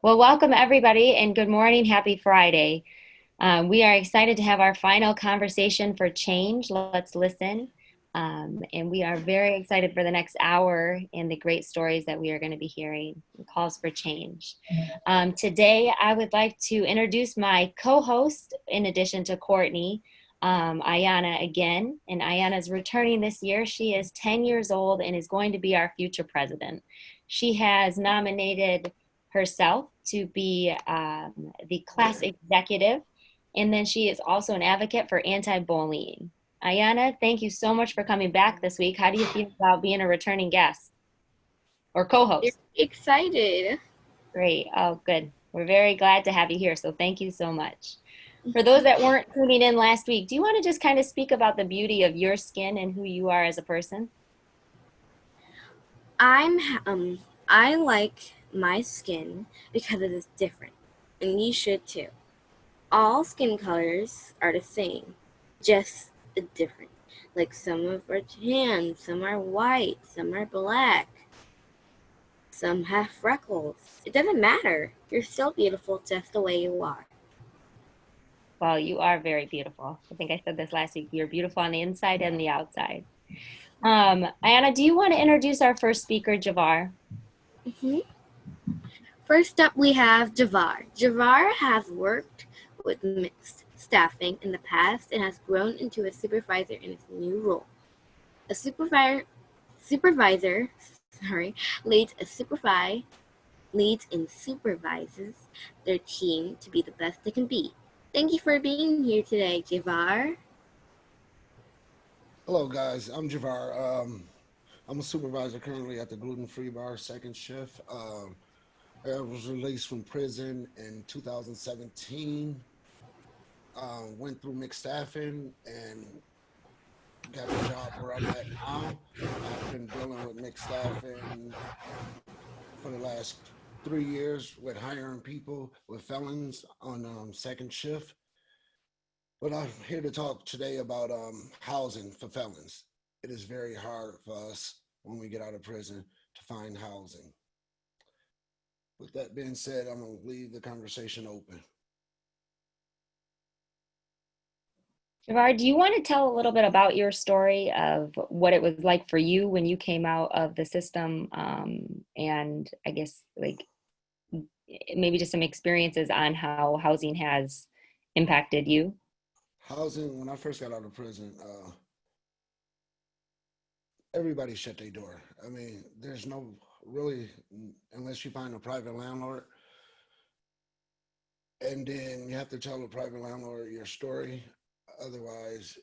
Well, welcome everybody and good morning. Happy Friday. We are excited to have our final conversation for change. Let's listen. And we are very excited for the next hour and the great stories that we are going to be hearing, calls for change. Today, I would like to introduce my co host, in addition to Courtney, Ayana again. And Ayana is returning this year. She is 10 years old and is going to be our future president. She has nominated herself to be the class executive, and then she is also an advocate for anti-bullying. Ayana, thank you so much for coming back this week. How do you feel about being a returning guest or Very co-host? excited. Great. Oh, good. We're very glad to have you here. So thank you so much. For those that weren't tuning in last week, do you want to just kind of speak about the beauty of your skin and who you are as a person? I'm I like my skin because it is different, and you should too. All skin colors are the same, just different. Like some of are tan, some are white, some are black, some have freckles. It doesn't matter. You're still beautiful just the way you are. Well, you are very beautiful. I think I said this last week. You're beautiful on the inside and the outside. Ayana, do you want to introduce our first speaker, Javar? Mhm. First up, we have Javar. Javar has worked with mixed staffing in the past and has grown into a supervisor in his new role. A supervisor, sorry, leads a supervise leads and supervises their team to be the best they can be. Thank you for being here today, Javar. Hello, guys. I'm Javar. I'm a supervisor currently at the Gluten Free Bar, second shift. I was released from prison in 2017. Went through mixed staffing and got the job where I'm at now. I've been dealing with mixed staffing for the last 3 years with hiring people with felons on second shift. But I'm here to talk today about housing for felons. It is very hard for us when we get out of prison to find housing. With that being said, I'm going to leave the conversation open. Javar, do you want to tell a little bit about your story of what it was like for you when you came out of the system, and I guess like maybe just some experiences on how housing has impacted you? Housing, when I first got out of prison, everybody shut their door. I mean, there's no really, unless you find a private landlord, and then you have to tell the private landlord your story. Otherwise,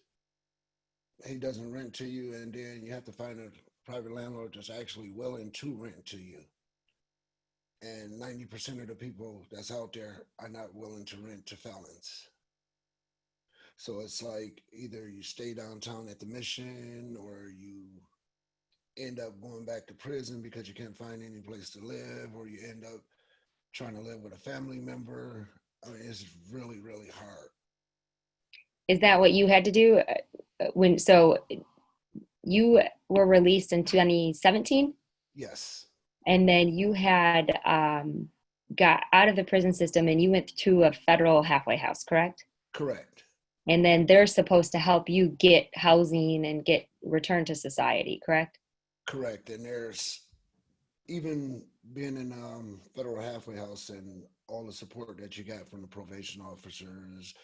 he doesn't rent to you, and then you have to find a private landlord that's actually willing to rent to you. And 90% of the people that's out there are not willing to rent to felons. So it's like either you stay downtown at the mission or you end up going back to prison because you can't find any place to live, or you end up trying to live with a family member. I mean, it's really, really hard. Is that what you had to do when so you were released in 2017 Yes, and then you had got out of the prison system and you went to a federal halfway house, correct? correct, And then they're supposed to help you get housing and get returned to society, correct? correct. And there's even being in federal halfway house and all the support that you got from the probation officers,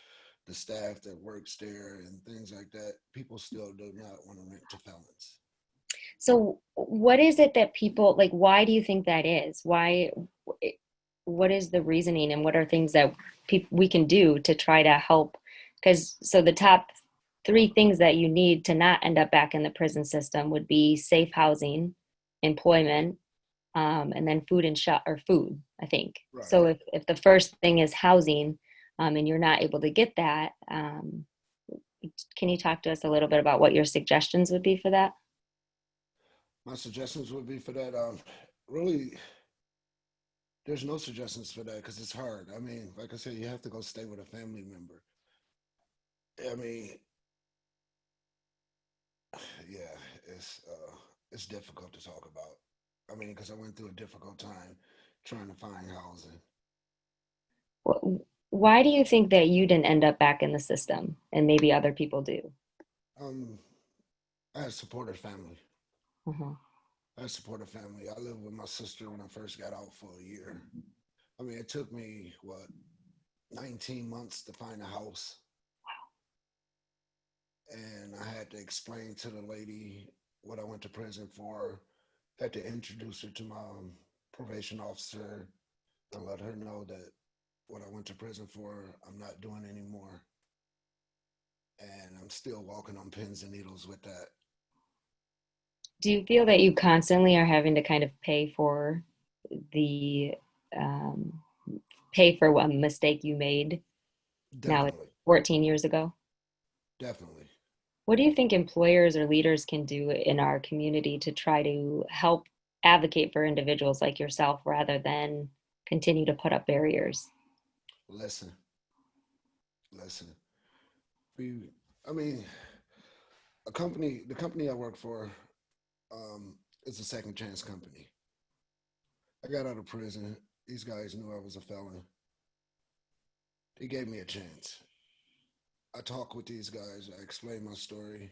the staff that works there, and things like that. People still do not want to rent to felons. So what is it that people like, why do you think that is? Why, what is the reasoning and what are things that people we can do to try to help? Because so the top three things that you need to not end up back in the prison system would be safe housing, employment, and then food and shut or food, I think. Right. So if the first thing is housing, and you're not able to get that, can you talk to us a little bit about what your suggestions would be for that? My suggestions would be for that. Really, there's no suggestions for that because it's hard. I mean, like I said, you have to go stay with a family member. I mean, yeah, it's difficult to talk about. I mean, because I went through a difficult time trying to find housing. Why do you think that you didn't end up back in the system and maybe other people do? Um, I had a supportive family. Uh-huh. I had a supportive family. I lived with my sister when I first got out for a year. I mean, it took me, what, 19 months to find a house. And I had to explain to the lady what I went to prison for. Had to introduce her to my probation officer and let her know that what I went to prison for, I'm not doing anymore. And I'm still walking on pins and needles with that. Do you feel that you constantly are having to kind of the um, pay for a mistake you made now it's Definitely, 14 years ago? definitely. What do you think employers or leaders can do in our community to try to help advocate for individuals like yourself rather than continue to put up barriers? Listen, listen. We, I mean, the company I work for, is a second chance company. I got out of prison. These guys knew I was a felon. They gave me a chance. I talked with these guys. I explained my story.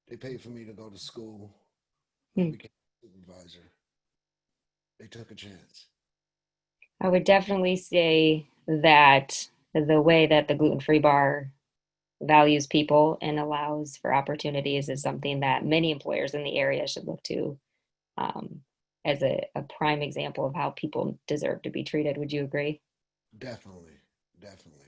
They paid for me to go to school. When I Hmm. became a supervisor, they took a chance. I would definitely say that the way that the gluten-free bar values people and allows for opportunities is something that many employers in the area should look to um, as a prime example of how people deserve to be treated. Would you agree? Definitely, definitely.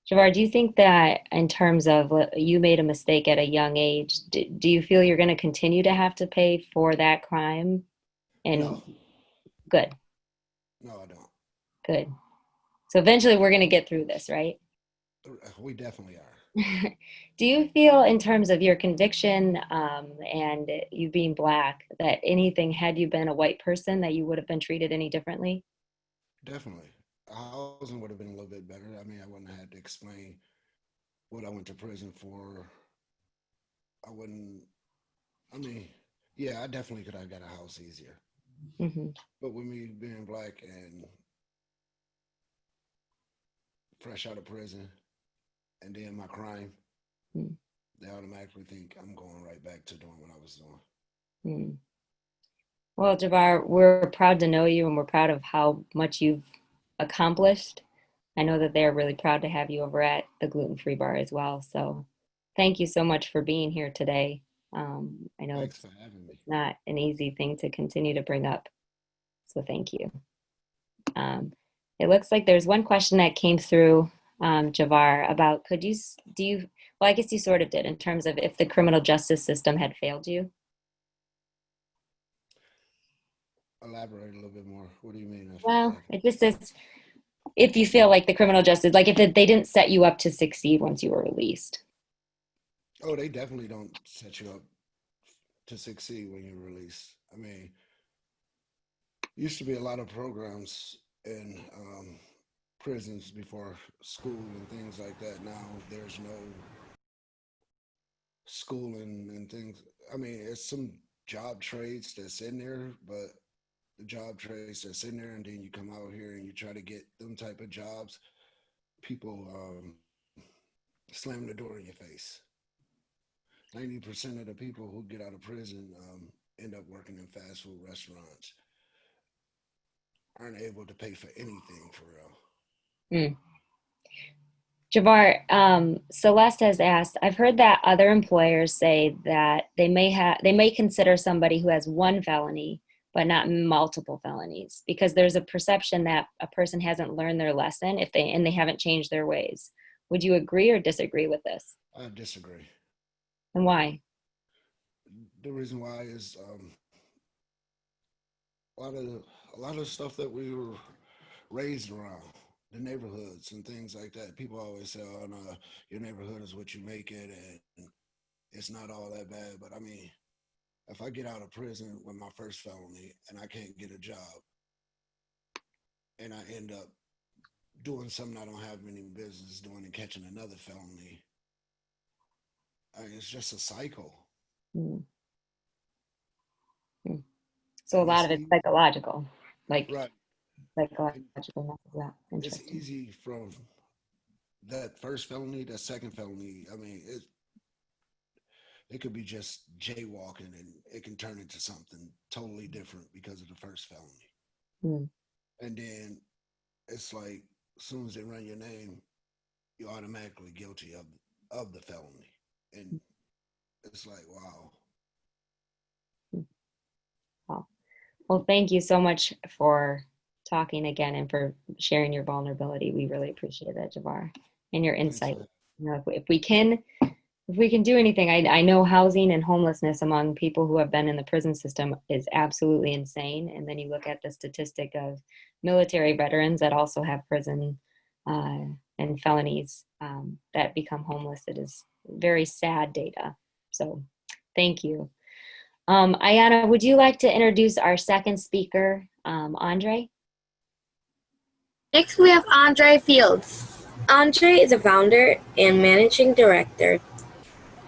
Javar, do you think that in terms of you made a mistake at a young age, do you feel you're going to continue to have to pay for that crime? And No, good, no, I don't. good. So eventually we're going to get through this, right? We definitely are. Do you feel, in terms of your conviction and you being Black, that anything, had you been a white person, that you would have been treated any differently? Definitely. Housing would have been a little bit better. I mean, I wouldn't have had to explain what I went to prison for. I wouldn't, I mean, yeah, I definitely could have got a house easier. Hmm. But with me being black and fresh out of prison and then my crime, they automatically think I'm going right back to doing what I was doing. Mm-hmm. Well, Javar, we're proud to know you and we're proud of how much you've accomplished. I know that they're really proud to have you over at the Gluten Free Bar as well. So thank you so much for being here today. I know Thanks it's for having me. not an easy thing to continue to bring up. So thank you. Um, it looks like there's one question that came through, Javar, about do you, well, I guess you sort of did in terms of if the criminal justice system had failed you. Elaborate a little bit more. What do you mean if Well, I it just says if you feel like the criminal justice, like if they didn't set you up to succeed once you were released. Oh, they definitely don't set you up to succeed when you're released. I mean, used to be a lot of programs in prisons before school and things like that. Now there's no schooling and things. I mean, it's some job trades that's in there, but the job trades that's in there, and then you come out here and you try to get them type of jobs, people slam the door in your face. 90% of the people who get out of prison end up working in fast food restaurants, aren't able to pay for anything for real. Mm. Javar, Celeste has asked, I've heard that other employers say that they may consider somebody who has one felony, but not multiple felonies, because there's a perception that a person hasn't learned their lesson if they haven't changed their ways. Would you agree or disagree with this? I disagree. And why? The reason why is a lot of a lot of stuff that we were raised around, the neighborhoods and things like that. People always say, "Oh no, your neighborhood is what you make it," and it's not all that bad. But I mean, if I get out of prison with my first felony and I can't get a job, and I end up doing something I don't have any business doing and catching another felony, I mean, it's just a cycle. Mm. Mm. So a And lot it's of it's easy. psychological. Like, Right. psychological mess as well. It's Interesting. easy from that first felony, that second felony. I mean, it could be just jaywalking, and it can turn into something totally different because of the first felony. Hmm. And then it's like as soon as they run your name, you're automatically guilty of the felony, and it's like wow. Wow. Well, thank you so much for talking again and for sharing your vulnerability. We really appreciate that, Javar, and your Thanks, insight. man. You know, if we can do anything, I know housing and homelessness among people who have been in the prison system is absolutely insane. And then you look at the statistic of military veterans that also have prison uh, and felonies that become homeless. It is very sad data. So thank you. Ayana, would you like to introduce our second speaker, Andre? Next, we have Andre Fields. Andre is a founder and managing director.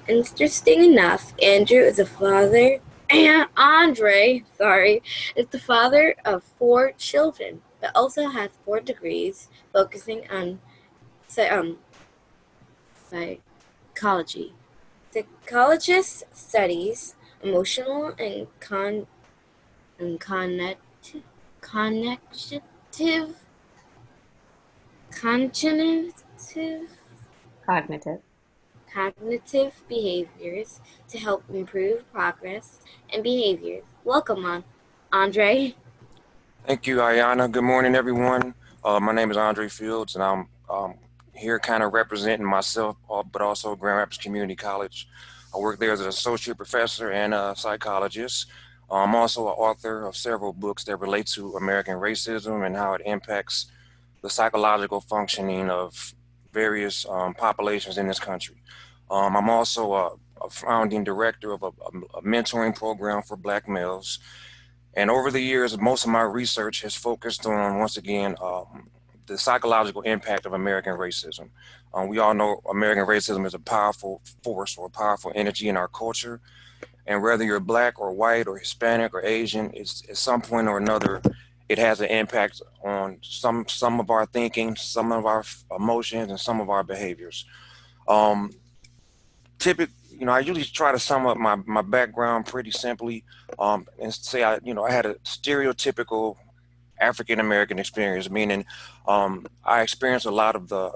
Interesting enough, Andrew is a father, and Andre, is the father of 4 children, but also has 4 degrees focusing on psychology. Psychologist studies emotional and connective cognitive Cognitive. cognitive behaviors to help improve progress and behaviors. Welcome on, Andre. Thank you, Ayana. Good morning, everyone. My name is Andre Fields, and I'm here kind of representing myself, but also Grand Rapids Community College. I work there as an associate professor and a psychologist. I'm also an author of several books that relate to American racism and how it impacts the psychological functioning of various populations in this country. I'm also a founding director of a mentoring program for Black males. And over the years, most of my research has focused on, once again, the psychological impact of American racism. We all know American racism is a powerful force or a powerful energy in our culture. And whether you're Black or white or Hispanic or Asian, it's, at some point or another, it has an impact on some of our thinking, some of our emotions, and some of our behaviors. Um, I usually try to sum up my background pretty simply, and say I had a stereotypical African American experience, meaning I experienced a lot of the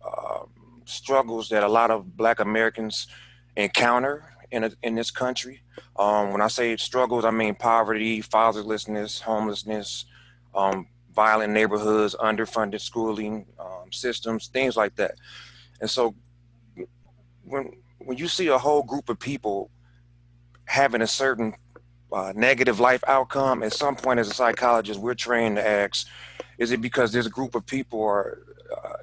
uh, struggles that a lot of Black Americans encounter in this country. When I say struggles, I mean poverty, fatherlessness, homelessness, violent neighborhoods, underfunded schooling systems, things like that. And so when you see a whole group of people having a certain negative life outcome, at some point as a psychologist, we're trained to ask, is it because this group of people are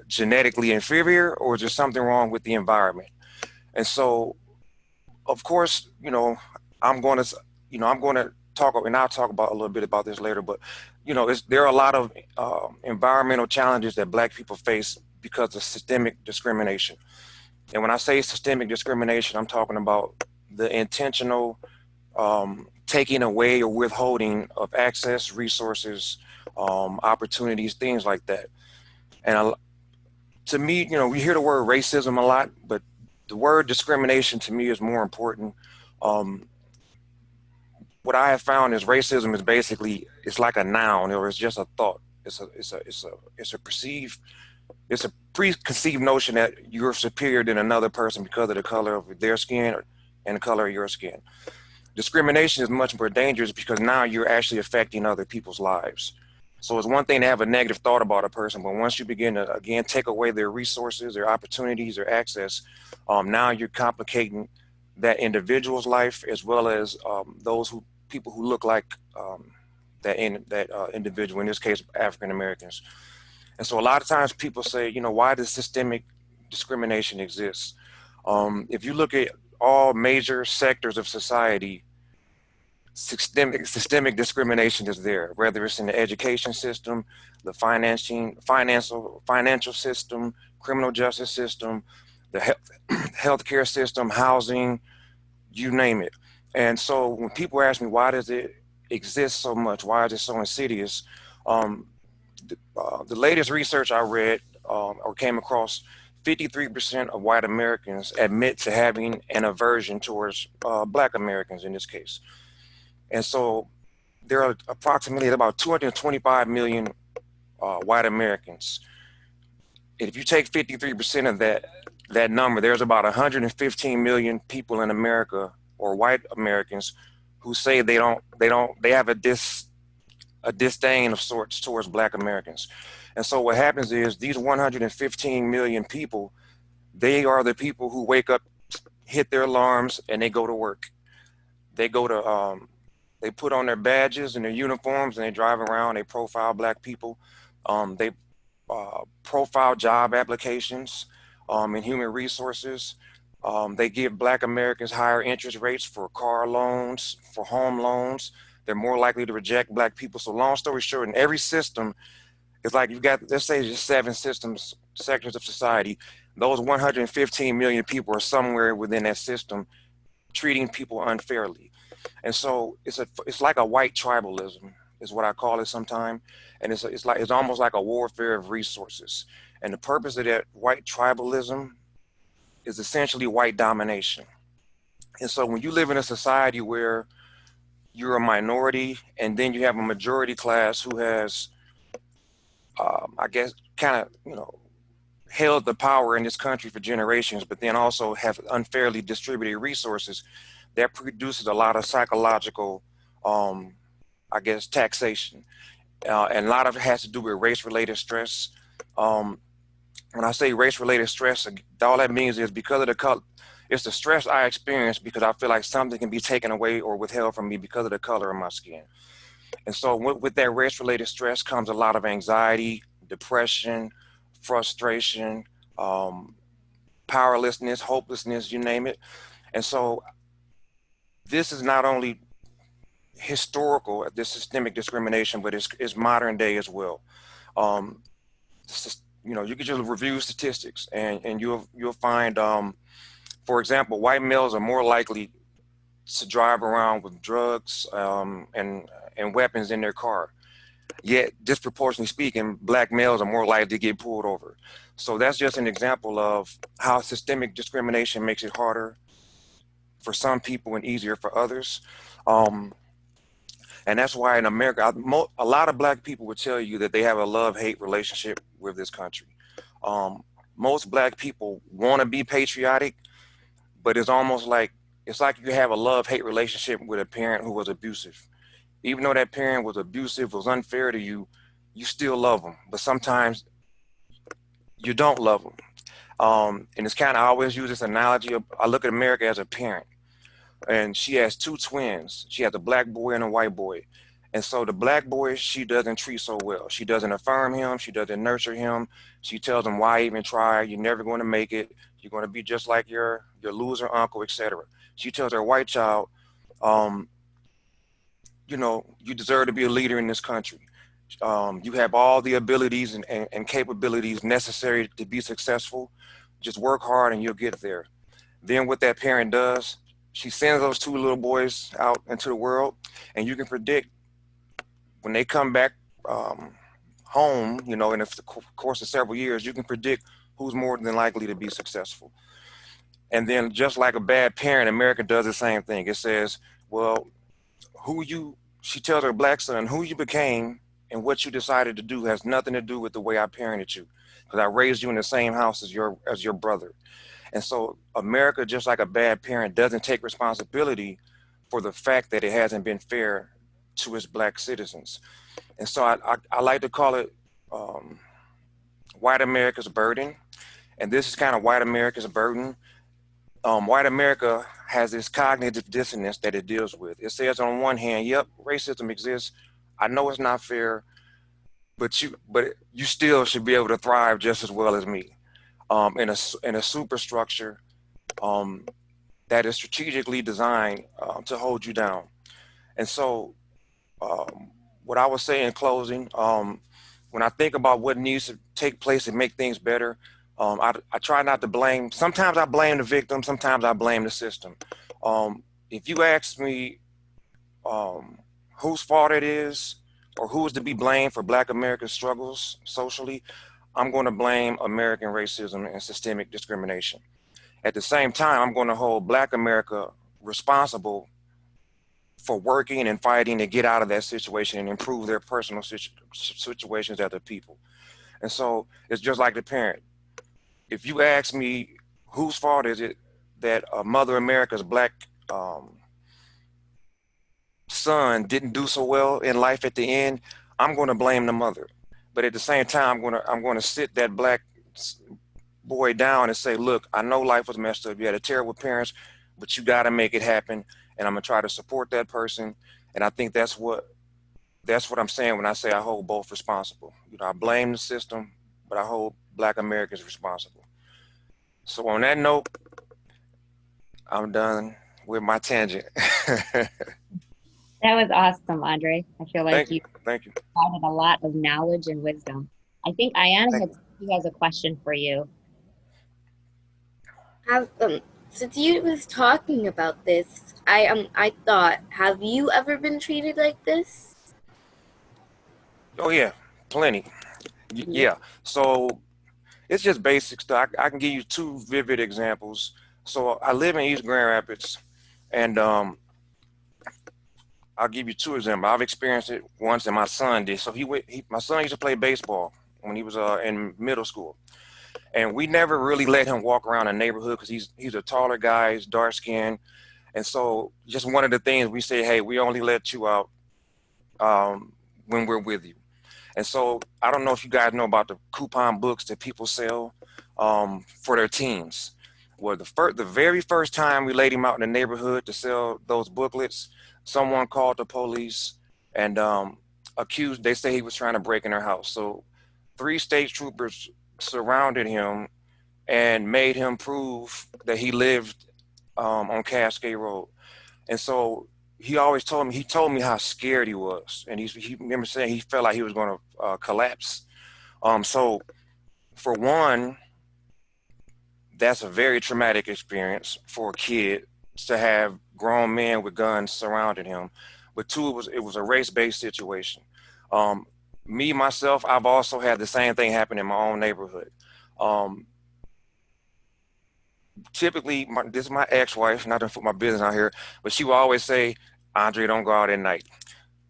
genetically inferior, or is there something wrong with the environment? And so, of course, I'm going to, I'm going to talk, and I'll talk about a little bit about this later, but, there are a lot of environmental challenges that Black people face because of systemic discrimination. And when I say systemic discrimination, I'm talking about the intentional taking away or withholding of access, resources, opportunities, things like that. And to me, we hear the word racism a lot, but the word discrimination to me is more important. Um, what I have found is racism is basically, it's like a noun, or it's just a thought. It's a preconceived notion that you're superior than another person because of the color of their skin and the color of your skin. Discrimination is much more dangerous because now you're actually affecting other people's lives. So it's one thing to have a negative thought about a person, but once you begin to, again, take away their resources, their opportunities, their access, now you're complicating that individual's life, as well as people who look like that individual, in this case, African Americans. And so a lot of times people say, why does systemic discrimination exist? If you look at all major sectors of society, systemic discrimination is there, whether it's in the education system, the financial system, criminal justice system, the healthcare system, housing, you name it. And so when people ask me, why does it exist so much? Why is it so insidious? the latest research I read or came across, 53% of white Americans admit to having an aversion towards Black Americans in this case. And so there are approximately about 225 million white Americans. If you take 53% of that number, there's about 115 million people in America, or white Americans, who say they have a disdain of sorts towards Black Americans. And so what happens is these 115 million people, they are the people who wake up, hit their alarms, and they go to work. They go to they put on their badges and their uniforms, and they drive around. They profile Black people. They profile job applications in human resources. They give Black Americans higher interest rates for car loans, for home loans. They're more likely to reject Black people. So long story short, in every system, it's like you've got, let's say, just 7 sectors of society. Those 115 million people are somewhere within that system treating people unfairly. And so it's like a white tribalism is what I call it sometimes. And it's almost like a warfare of resources. And the purpose of that white tribalism is essentially white domination. And so when you live in a society where you're a minority and then you have a majority class who has, I guess, kind of, held the power in this country for generations, but then also have unfairly distributed resources, that produces a lot of psychological, I guess, taxation. And a lot of it has to do with race-related stress. When I say race-related stress, all that means is because of the color, it's the stress I experience because I feel like something can be taken away or withheld from me because of the color of my skin. And so with that race-related stress comes a lot of anxiety, depression, frustration, powerlessness, hopelessness, you name it. And so this is not only historical, this systemic discrimination, but it's modern day as well. You can just review statistics and you'll find, for example, white males are more likely to drive around with drugs and weapons in their car. Yet, disproportionately speaking, Black males are more likely to get pulled over. So that's just an example of how systemic discrimination makes it harder for some people and easier for others. And that's why in America, a lot of Black people would tell you that they have a love-hate relationship with this country. Most Black people want to be patriotic, but it's like you have a love-hate relationship with a parent who was abusive. Even though that parent was abusive, was unfair to you, you still love them. But sometimes you don't love them. And it's kind of, I always use this analogy of, I look at America as a parent, and she has 2 twins. She has a Black boy and a white boy. And so the Black boy, she doesn't treat so well. She doesn't affirm him. She doesn't nurture him. She tells him, why even try? You're never going to make it. You're going to be just like your loser uncle, etc. She tells her white child, you deserve to be a leader in this country. You have all the abilities and capabilities necessary to be successful. Just work hard and you'll get there. Then what that parent does, she sends those 2 little boys out into the world, and you can predict when they come back home, in the course of several years, you can predict who's more than likely to be successful. And then just like a bad parent, America does the same thing. It says, well, she tells her Black son, who you became and what you decided to do has nothing to do with the way I parented you, because I raised you in the same house as your brother. And so America, just like a bad parent, doesn't take responsibility for the fact that it hasn't been fair to its Black citizens. And so I like to call it white America's burden. And this is kind of white America's burden. White America has this cognitive dissonance that it deals with. It says on one hand, yep, racism exists. I know it's not fair, but you still should be able to thrive just as well as me in a superstructure that is strategically designed to hold you down. And so what I would say in closing, when I think about what needs to take place to make things better, I try not to blame. Sometimes I blame the victim. Sometimes I blame the system. If you ask me whose fault it is, or who is to be blamed for Black America's struggles socially, I'm going to blame American racism and systemic discrimination. At the same time, I'm going to hold Black America responsible for working and fighting to get out of that situation and improve their personal situations as a people. And so it's just like the parent. If you ask me, whose fault is it that Mother America's Black son didn't do so well in life at the end, I'm going to blame the mother. But at the same time, I'm going to sit that Black boy down and say, look, I know life was messed up. You had a terrible parents, but you got to make it happen. And I'm going to try to support that person. And I think that's what I'm saying when I say I hold both responsible. I blame the system, but I hold Black Americans responsible. So on that note, I'm done with my tangent. That was awesome, Andre. I feel like you Thank you. provided a lot of knowledge and wisdom. I think Ayana has a question for you. Since you was talking about this, I thought, have you ever been treated like this? Oh yeah, plenty. Yeah. So it's just basic stuff. I can give you two vivid examples. So I live in East Grand Rapids, and I'll give you two examples. I've experienced it once, and my son did. So my son used to play baseball when he was in middle school, and we never really let him walk around the neighborhood because he's a taller guy, he's dark skinned, and so just one of the things we say, hey, we only let you out when we're with you. And so I don't know if you guys know about the coupon books that people sell for their teams. Well, the very first time we laid him out in the neighborhood to sell those booklets, someone called the police and they say he was trying to break in their house. So 3 state troopers surrounded him and made him prove that he lived on Cascade Road. And so he told me how scared he was. And he remember saying he felt like he was going to collapse. So for one, that's a very traumatic experience for a kid to have grown men with guns surrounding him. But two, it was a race-based situation. Myself, I've also had the same thing happen in my own neighborhood. Typically, this is my ex-wife, not to put my business out here, but she will always say, Andre, don't go out at night.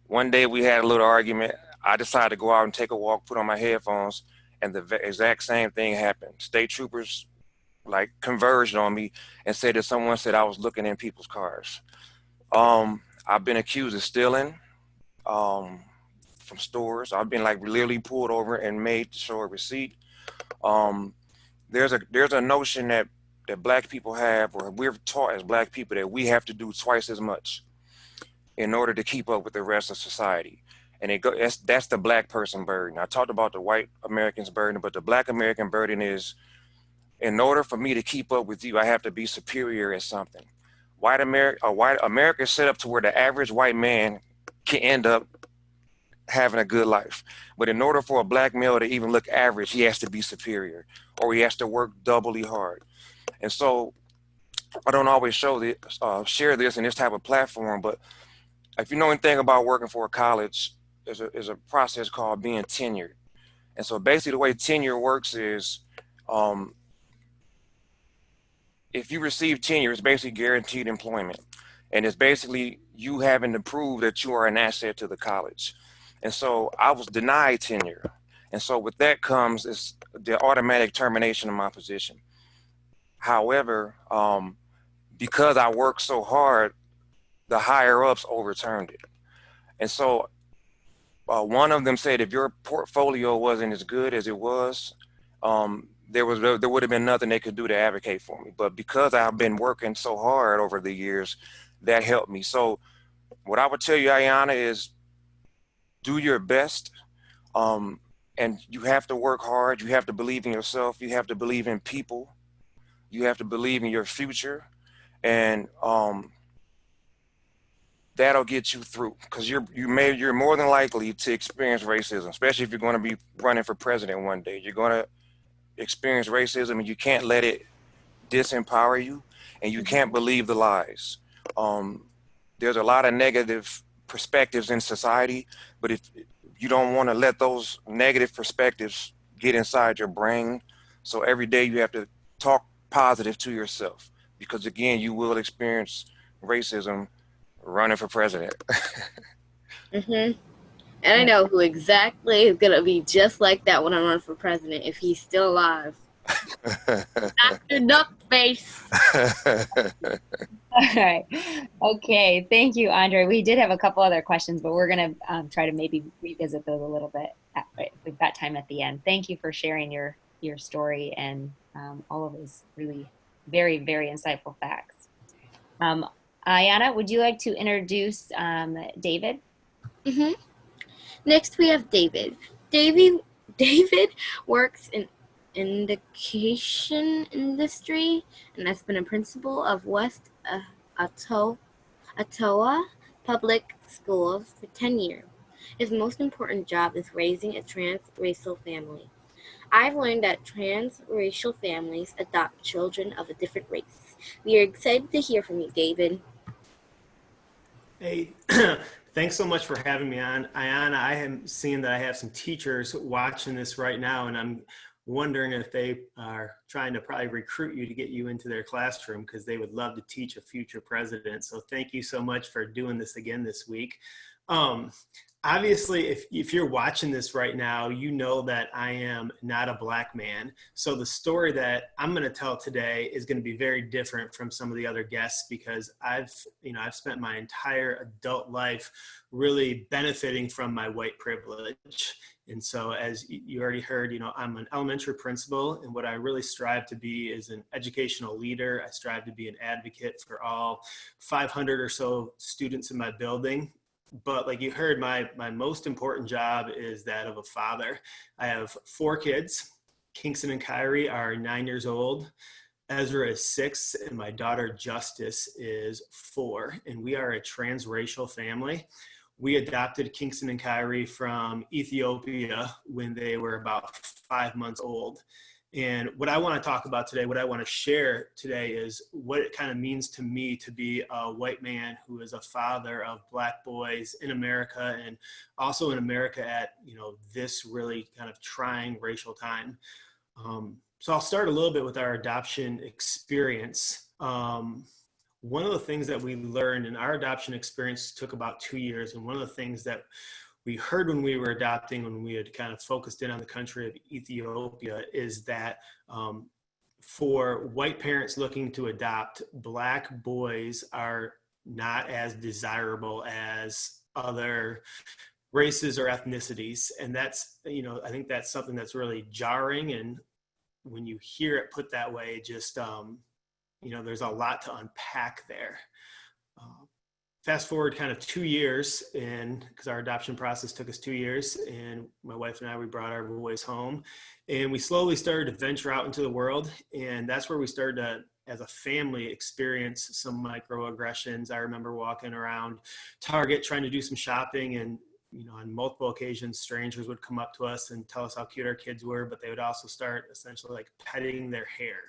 One day we had a little argument. I decided to go out and take a walk, put on my headphones, and the exact same thing happened. State troopers converged on me and said that someone said I was looking in people's cars. I've been accused of stealing from stores. I've been literally pulled over and made to show a receipt. There's a notion that Black people have, or we're taught as Black people, that we have to do twice as much in order to keep up with the rest of society. And that's the Black person burden. I talked about the white American's burden, but the Black American burden is, in order for me to keep up with you, I have to be superior at something. White America is set up to where the average white man can end up having a good life. But in order for a Black male to even look average, he has to be superior, or he has to work doubly hard. And so I don't always share this in this type of platform, but if you know anything about working for a college, there's a process called being tenured. And so basically the way tenure works is, if you receive tenure, it's basically guaranteed employment. And it's basically you having to prove that you are an asset to the college. And so I was denied tenure. And so with that comes is the automatic termination of my position. However, because I worked so hard, the higher ups overturned it. And so one of them said, if your portfolio wasn't as good as it was, there would have been nothing they could do to advocate for me. But because I've been working so hard over the years, that helped me. So what I would tell you, Ayana, is do your best. And you have to work hard. You have to believe in yourself. You have to believe in people. You have to believe in your future. And that'll get you through, because you're more than likely to experience racism, especially if you're going to be running for president one day. You're going to experience racism, and you can't let it disempower you, and you can't believe the lies. There's a lot of negative perspectives in society, but if you don't want to let those negative perspectives get inside your brain, so every day you have to talk positive to yourself, because again, you will experience racism running for president. And I know who exactly is going to be just like that when I run for president if he's still alive. Dr. Duckface. All right. Okay. Thank you, Andre. We did have a couple other questions, but we're going to try to maybe revisit those a little bit if we've got time at the end. Thank you for sharing your story and all of those really very, very insightful facts. Ayana, would you like to introduce David? Next, we have David. David works in education industry and has been a principal of West Ottawa Public Schools for 10 years. His most important job is raising a transracial family. I've learned that transracial families adopt children of a different race. We are excited to hear from you, David. Hey, thanks so much for having me on. Ayana, I am seeing that I have some teachers watching this right now, and I'm wondering if they are trying to probably recruit you to get you into their classroom because they would love to teach a future president. So thank you so much for doing this again this week. Obviously, if you're watching this right now, you know that I am not a Black man. So the story that I'm going to tell today is going to be very different from some of the other guests because I've spent my entire adult life really benefiting from my white privilege. And so as you already heard, I'm an elementary principal, and what I really strive to be is an educational leader. I strive to be an advocate for all 500 or so students in my building. But like you heard, my most important job is that of a father. I have 4 kids. Kingston and Kyrie are 9 years old. Ezra is 6, and my daughter Justice is 4. And we are a transracial family. We adopted Kingston and Kyrie from Ethiopia when they were about 5 months old. And what I want to talk about today, what I want to share today is what it kind of means to me to be a white man who is a father of Black boys in America, and also in America at, this really kind of trying racial time. So I'll start a little bit with our adoption experience. One of the things that we learned in our adoption experience took about 2 years. And one of the things that we heard when we were adopting, when we had kind of focused in on the country of Ethiopia, is that for white parents looking to adopt, Black boys are not as desirable as other races or ethnicities. And that's, I think that's something that's really jarring. And when you hear it put that way, just, there's a lot to unpack there. Fast forward kind of 2 years, and because our adoption process took us 2 years, and my wife and I, we brought our boys home, and we slowly started to venture out into the world. And that's where we started to, as a family, experience some microaggressions. I remember walking around Target trying to do some shopping, and on multiple occasions, strangers would come up to us and tell us how cute our kids were, but they would also start essentially like petting their hair.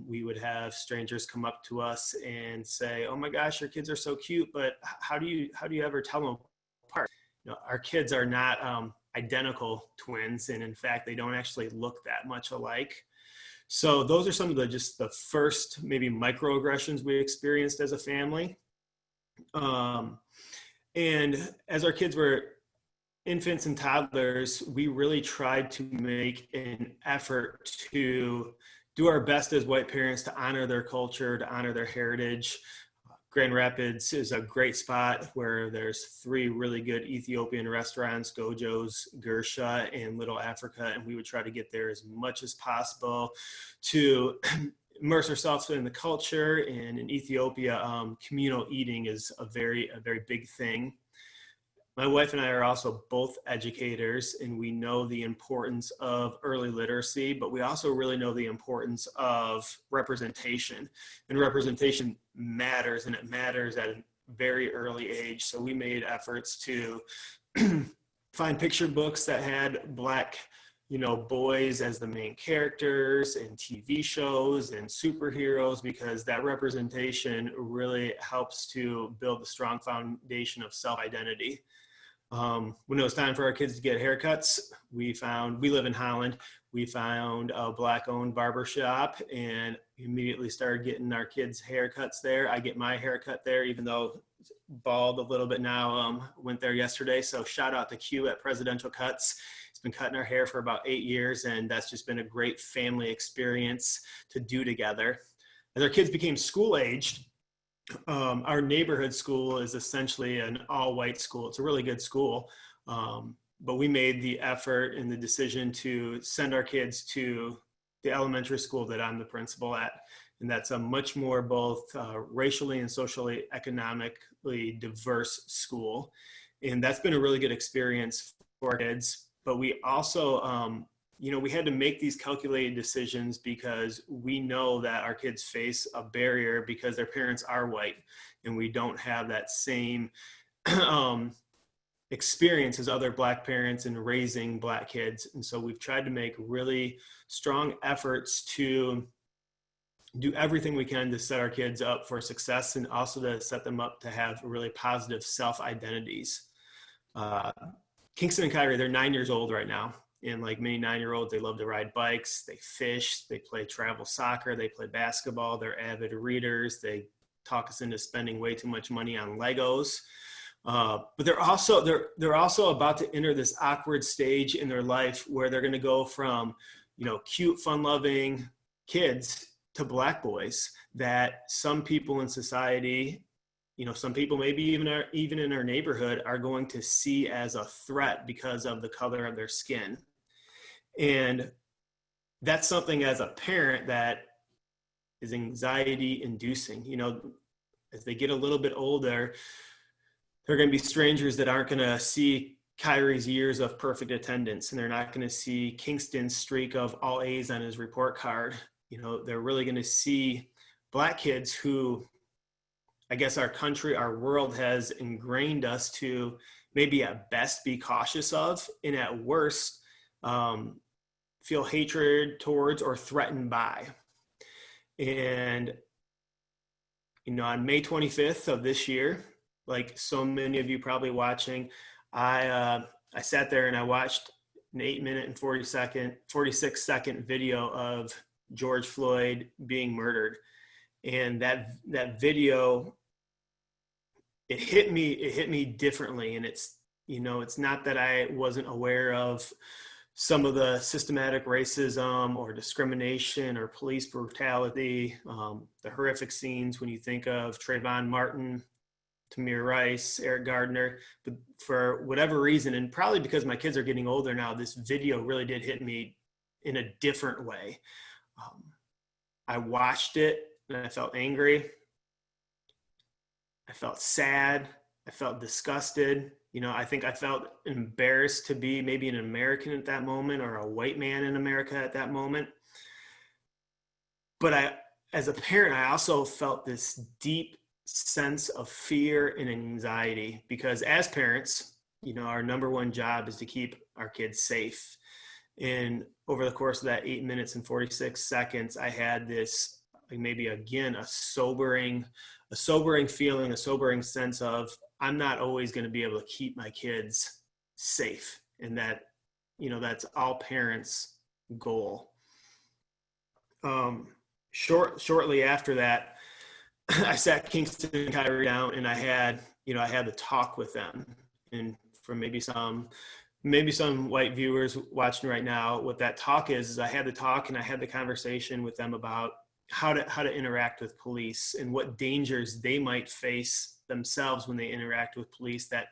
We would have strangers come up to us and say, "Oh my gosh, your kids are so cute, but how do you ever tell them apart?" Our kids are not identical twins, and in fact, they don't actually look that much alike. So those are some of the first maybe microaggressions we experienced as a family. And as our kids were infants and toddlers, we really tried to make an effort to do our best as white parents to honor their culture, to honor their heritage. Grand Rapids is a great spot where there's 3 really good Ethiopian restaurants, Gojo's, Gersha, and Little Africa, and we would try to get there as much as possible to immerse ourselves in the culture. And in Ethiopia, communal eating is a very big thing. My wife and I are also both educators, and we know the importance of early literacy, but we also really know the importance of representation. And representation matters, and it matters at a very early age. So we made efforts to find picture books that had Black boys as the main characters in TV shows and superheroes, because that representation really helps to build a strong foundation of self-identity. When it was time for our kids to get haircuts, we live in Holland, we found a Black-owned barbershop and immediately started getting our kids haircuts there. I get my haircut there, even though bald a little bit now. Went there yesterday, so shout out to Q at Presidential Cuts. He's been cutting our hair for about 8 years, and that's just been a great family experience to do together. As our kids became school-aged, our neighborhood school is essentially an all-white school. It's a really good school, but we made the effort and the decision to send our kids to the elementary school that I'm the principal at, and that's a much more both racially and socially economically diverse school, and that's been a really good experience for our kids. But we also we had to make these calculated decisions because we know that our kids face a barrier because their parents are white and we don't have that same experience as other Black parents in raising Black kids. And so we've tried to make really strong efforts to do everything we can to set our kids up for success and also to set them up to have really positive self-identities. Kingston and Kyrie, they're 9 years old right now. And like many 9-year-olds, they love to ride bikes, they fish, they play travel soccer, they play basketball, they're avid readers, they talk us into spending way too much money on Legos. But they're also about to enter this awkward stage in their life where they're going to go from, cute, fun-loving kids to Black boys that some people in society, some people maybe even in our neighborhood are going to see as a threat because of the color of their skin. And that's something as a parent that is anxiety inducing. As they get a little bit older, they're going to be strangers that aren't going to see Kyrie's years of perfect attendance, and they're not going to see Kingston's streak of all A's on his report card. They're really going to see Black kids who, I guess our country, our world has ingrained us to maybe at best be cautious of, and at worst feel hatred towards or threatened by. And, on May 25th of this year, like so many of you probably watching, I sat there and I watched an 8-minute and 46-second video of George Floyd being murdered. And that video, it hit me differently. And it's not that I wasn't aware of some of the systematic racism or discrimination or police brutality, the horrific scenes when you think of Trayvon Martin, Tamir Rice, Eric Gardner. But for whatever reason, and probably because my kids are getting older now, this video really did hit me in a different way. I watched it and I felt angry. I felt sad. I felt disgusted. I think I felt embarrassed to be maybe an American at that moment or a white man in America at that moment. But as a parent, I also felt this deep sense of fear and anxiety because as parents, our number one job is to keep our kids safe. And over the course of that 8 minutes and 46 seconds, I had this, maybe again, a sobering feeling, a sobering sense of, I'm not always going to be able to keep my kids safe. And that, that's all parents' goal. Shortly after that, I sat Kingston and Kyrie down and I had the talk with them. And for maybe some white viewers watching right now, what that talk is I had the talk and I had the conversation with them about how to interact with police and what dangers they might face themselves when they interact with police that,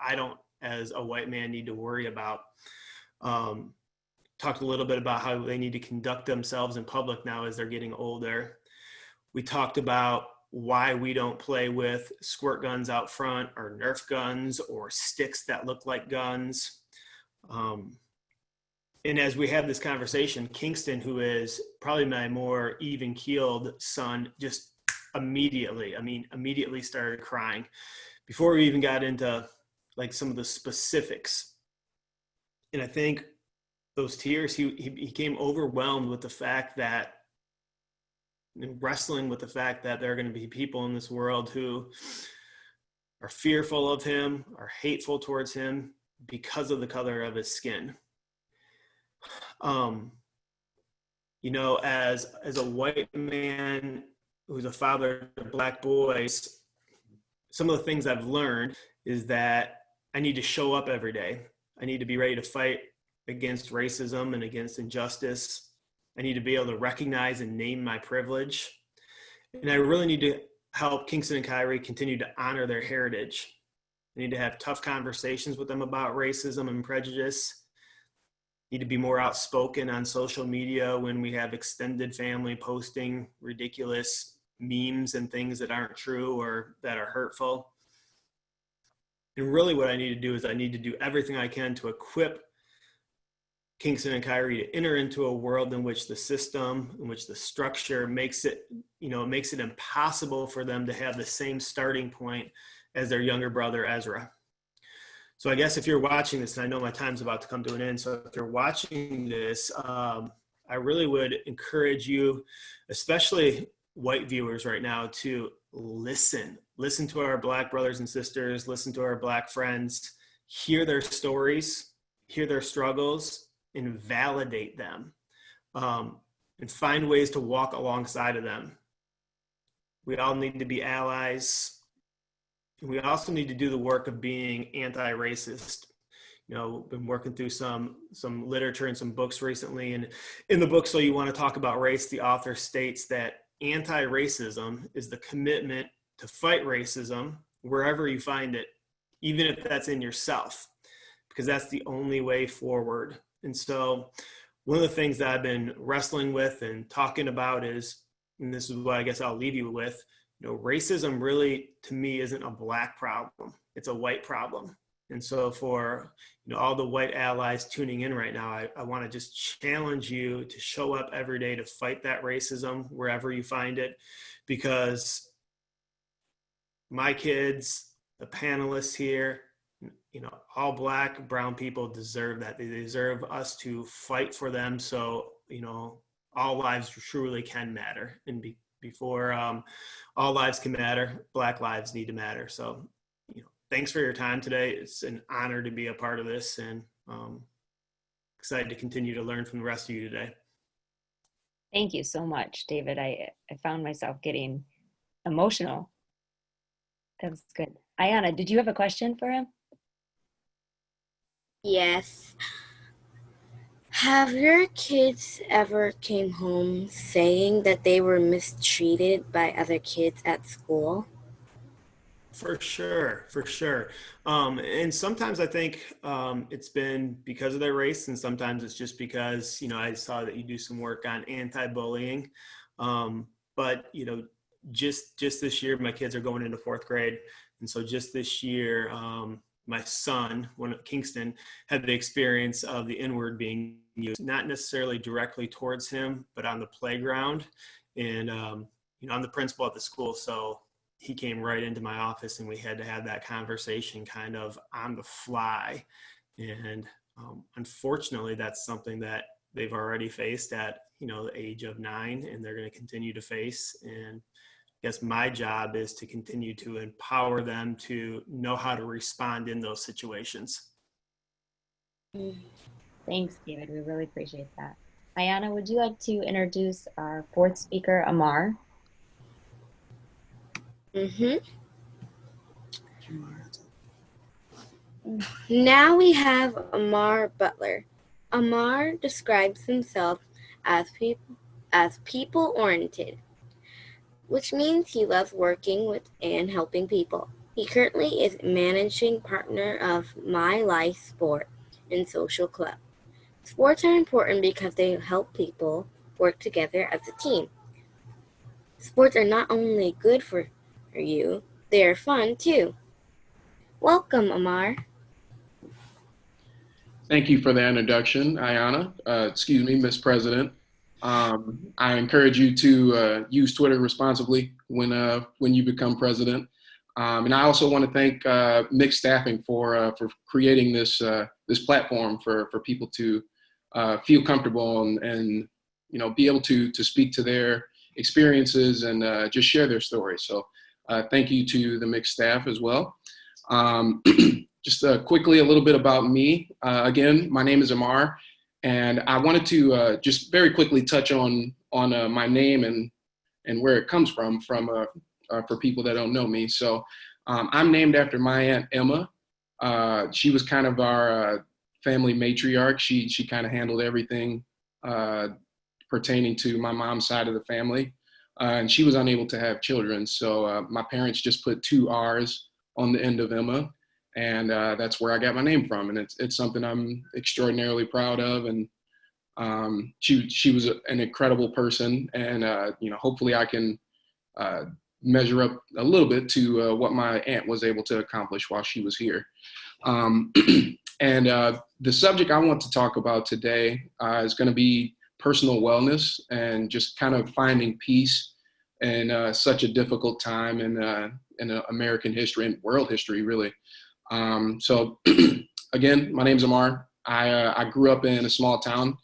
I don't, as a white man, need to worry about. Talked a little bit about how they need to conduct themselves in public now as they're getting older. We talked about why we don't play with squirt guns out front or Nerf guns or sticks that look like guns. And as we have this conversation, Kingston, who is probably my more even-keeled son, just immediately started crying before we even got into like some of the specifics. And I think those tears, he became overwhelmed with the fact that, and wrestling with the fact that there are going to be people in this world who are fearful of him, are hateful towards him because of the color of his skin. You know, as a white man who's a father of black boys, some of the things I've learned is that I need to show up every day. I need to be ready to fight against racism and against injustice. I need to be able to recognize and name my privilege. And I really need to help Kingston and Kyrie continue to honor their heritage. I need to have tough conversations with them about racism and prejudice. Need to be more outspoken on social media when we have extended family posting ridiculous memes and things that aren't true or that are hurtful. And really what I need to do is I need to do everything I can to equip Kingston and Kyrie to enter into a world in which the system, in which the structure makes it impossible for them to have the same starting point as their younger brother, Ezra. So I guess if you're watching this, and I know my time's about to come to an end, so if you're watching this, I really would encourage you, especially white viewers right now, to listen to our black brothers and sisters, listen to our black friends, hear their stories, hear their struggles, and validate them, and find ways to walk alongside of them. We all need to be allies. We also need to do the work of being anti-racist. You know, been working through some literature and some books recently, and in the book, So You Want to Talk About Race, the author states that anti-racism is the commitment to fight racism wherever you find it, even if that's in yourself, because that's the only way forward. And so one of the things that I've been wrestling with and talking about is, and this is what I guess I'll leave you with, you know, racism really, to me, isn't a black problem. It's a white problem. And so for, you know, all the white allies tuning in right now, I want to just challenge you to show up every day to fight that racism wherever you find it, because my kids, the panelists here, you know, all black, brown people deserve that. They deserve us to fight for them. So, you know, all lives truly can matter. And before all lives can matter, black lives need to matter. So, you know, thanks for your time today. It's an honor to be a part of this, and excited to continue to learn from the rest of you today. Thank you so much, David. I found myself getting emotional. That was good. Ayana, did you have a question for him? Yes. Have your kids ever came home saying that they were mistreated by other kids at school? For sure. And sometimes I think it's been because of their race, and sometimes it's just because, you know, I saw that you do some work on anti-bullying. But, you know, just this year, my kids are going into 4th grade. And so just this year, my son, Kingston, had the experience of the N-word being used, not necessarily directly towards him, but on the playground. And, you know, I'm the principal at the school, so he came right into my office and we had to have that conversation kind of on the fly. And unfortunately, that's something that they've already faced at, you know, the age of 9, and they're going to continue to face. And I guess my job is to continue to empower them to know how to respond in those situations. Thanks, David. We really appreciate that. Ayana, would you like to introduce our 4th speaker, Amar? Now we have Amar Butler. Amar describes himself as people-oriented, which means he loves working with and helping people. He currently is managing partner of My Life Sport and Social Club. Sports are important because they help people work together as a team. Sports are not only good for you, they are fun too. Welcome, Amar. Thank you for the introduction, Ayana. Miss President. I encourage you to use Twitter responsibly when you become president. And I also want to thank Mixed Staffing for creating this platform for people to feel comfortable and be able to speak to their experiences and just share their stories. So thank you to the mixed staff as well. Just quickly, a little bit about me. Again, my name is Amar, and I wanted to just very quickly touch on my name and where it comes from for people that don't know me. So I'm named after my Aunt Emma. She was kind of our family matriarch. She kind of handled everything pertaining to my mom's side of the family. And she was unable to have children. So my parents just put 2 R's on the end of Emma. And that's where I got my name from. And it's something I'm extraordinarily proud of. And she was an incredible person. And, hopefully I can measure up a little bit to what my aunt was able to accomplish while she was here. And the subject I want to talk about today is going to be personal wellness and just kind of finding peace in such a difficult time in American history and world history, really. So again, my name's Amar. I grew up in a small town,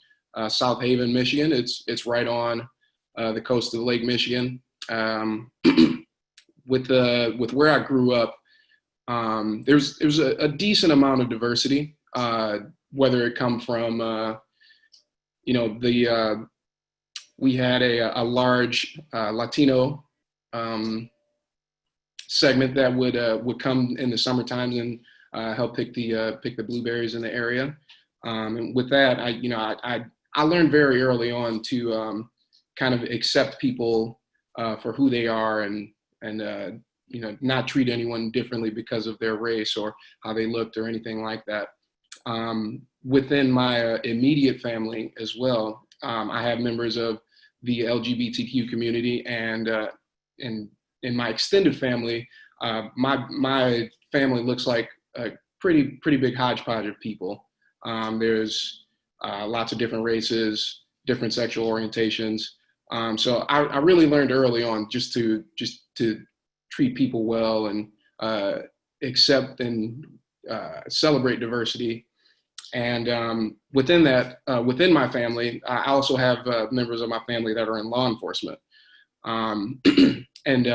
South Haven, Michigan. It's right on the coast of Lake Michigan. With where I grew up, there's a decent amount of diversity, whether it come from, we had a large Latino segment that would come in the summer times and help pick the blueberries in the area. And with that, I learned very early on to kind of accept people for who they are and not treat anyone differently because of their race or how they looked or anything like that. Within my immediate family as well, I have members of the LGBTQ community, and in my extended family, my family looks like a pretty big hodgepodge of people. There's lots of different races, different sexual orientations. So I really learned early on just to treat people well and accept and celebrate diversity. And within that, within my family, I also have members of my family that are in law enforcement. And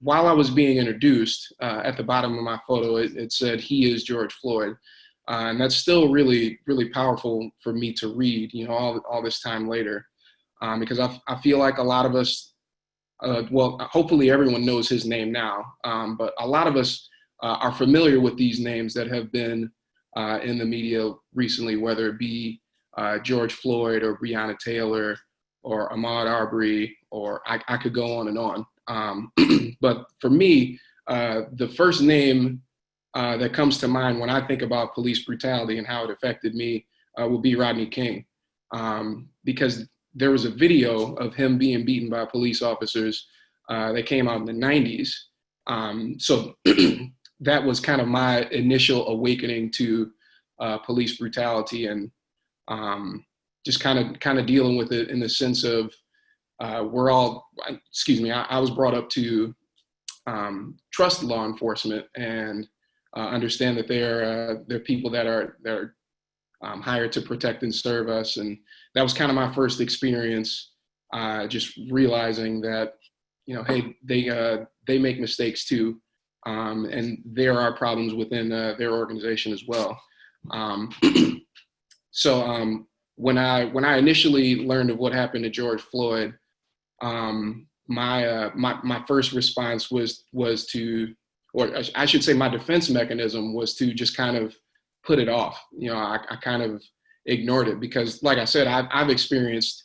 while I was being introduced, at the bottom of my photo, it said, "He is George Floyd." And that's still really, really powerful for me to read, all this time later, because I feel like a lot of us, well, hopefully everyone knows his name now, but a lot of us are familiar with these names that have been in the media recently, whether it be George Floyd or Breonna Taylor or Ahmaud Arbery, or I could go on and on. But for me, the first name that comes to mind when I think about police brutality and how it affected me would be Rodney King, because there was a video of him being beaten by police officers that came out in the 90s. So that was kind of my initial awakening to police brutality, and just kind of dealing with it in the sense of I was brought up to trust law enforcement and understand that they're people that are hired to protect and serve us. And that was kind of my first experience, just realizing that, hey, they make mistakes too. And there are problems within their organization as well. So when I initially learned of what happened to George Floyd, my first response was to, or I should say my defense mechanism was to just kind of put it off. I kind of ignored it because, like I said, I've experienced,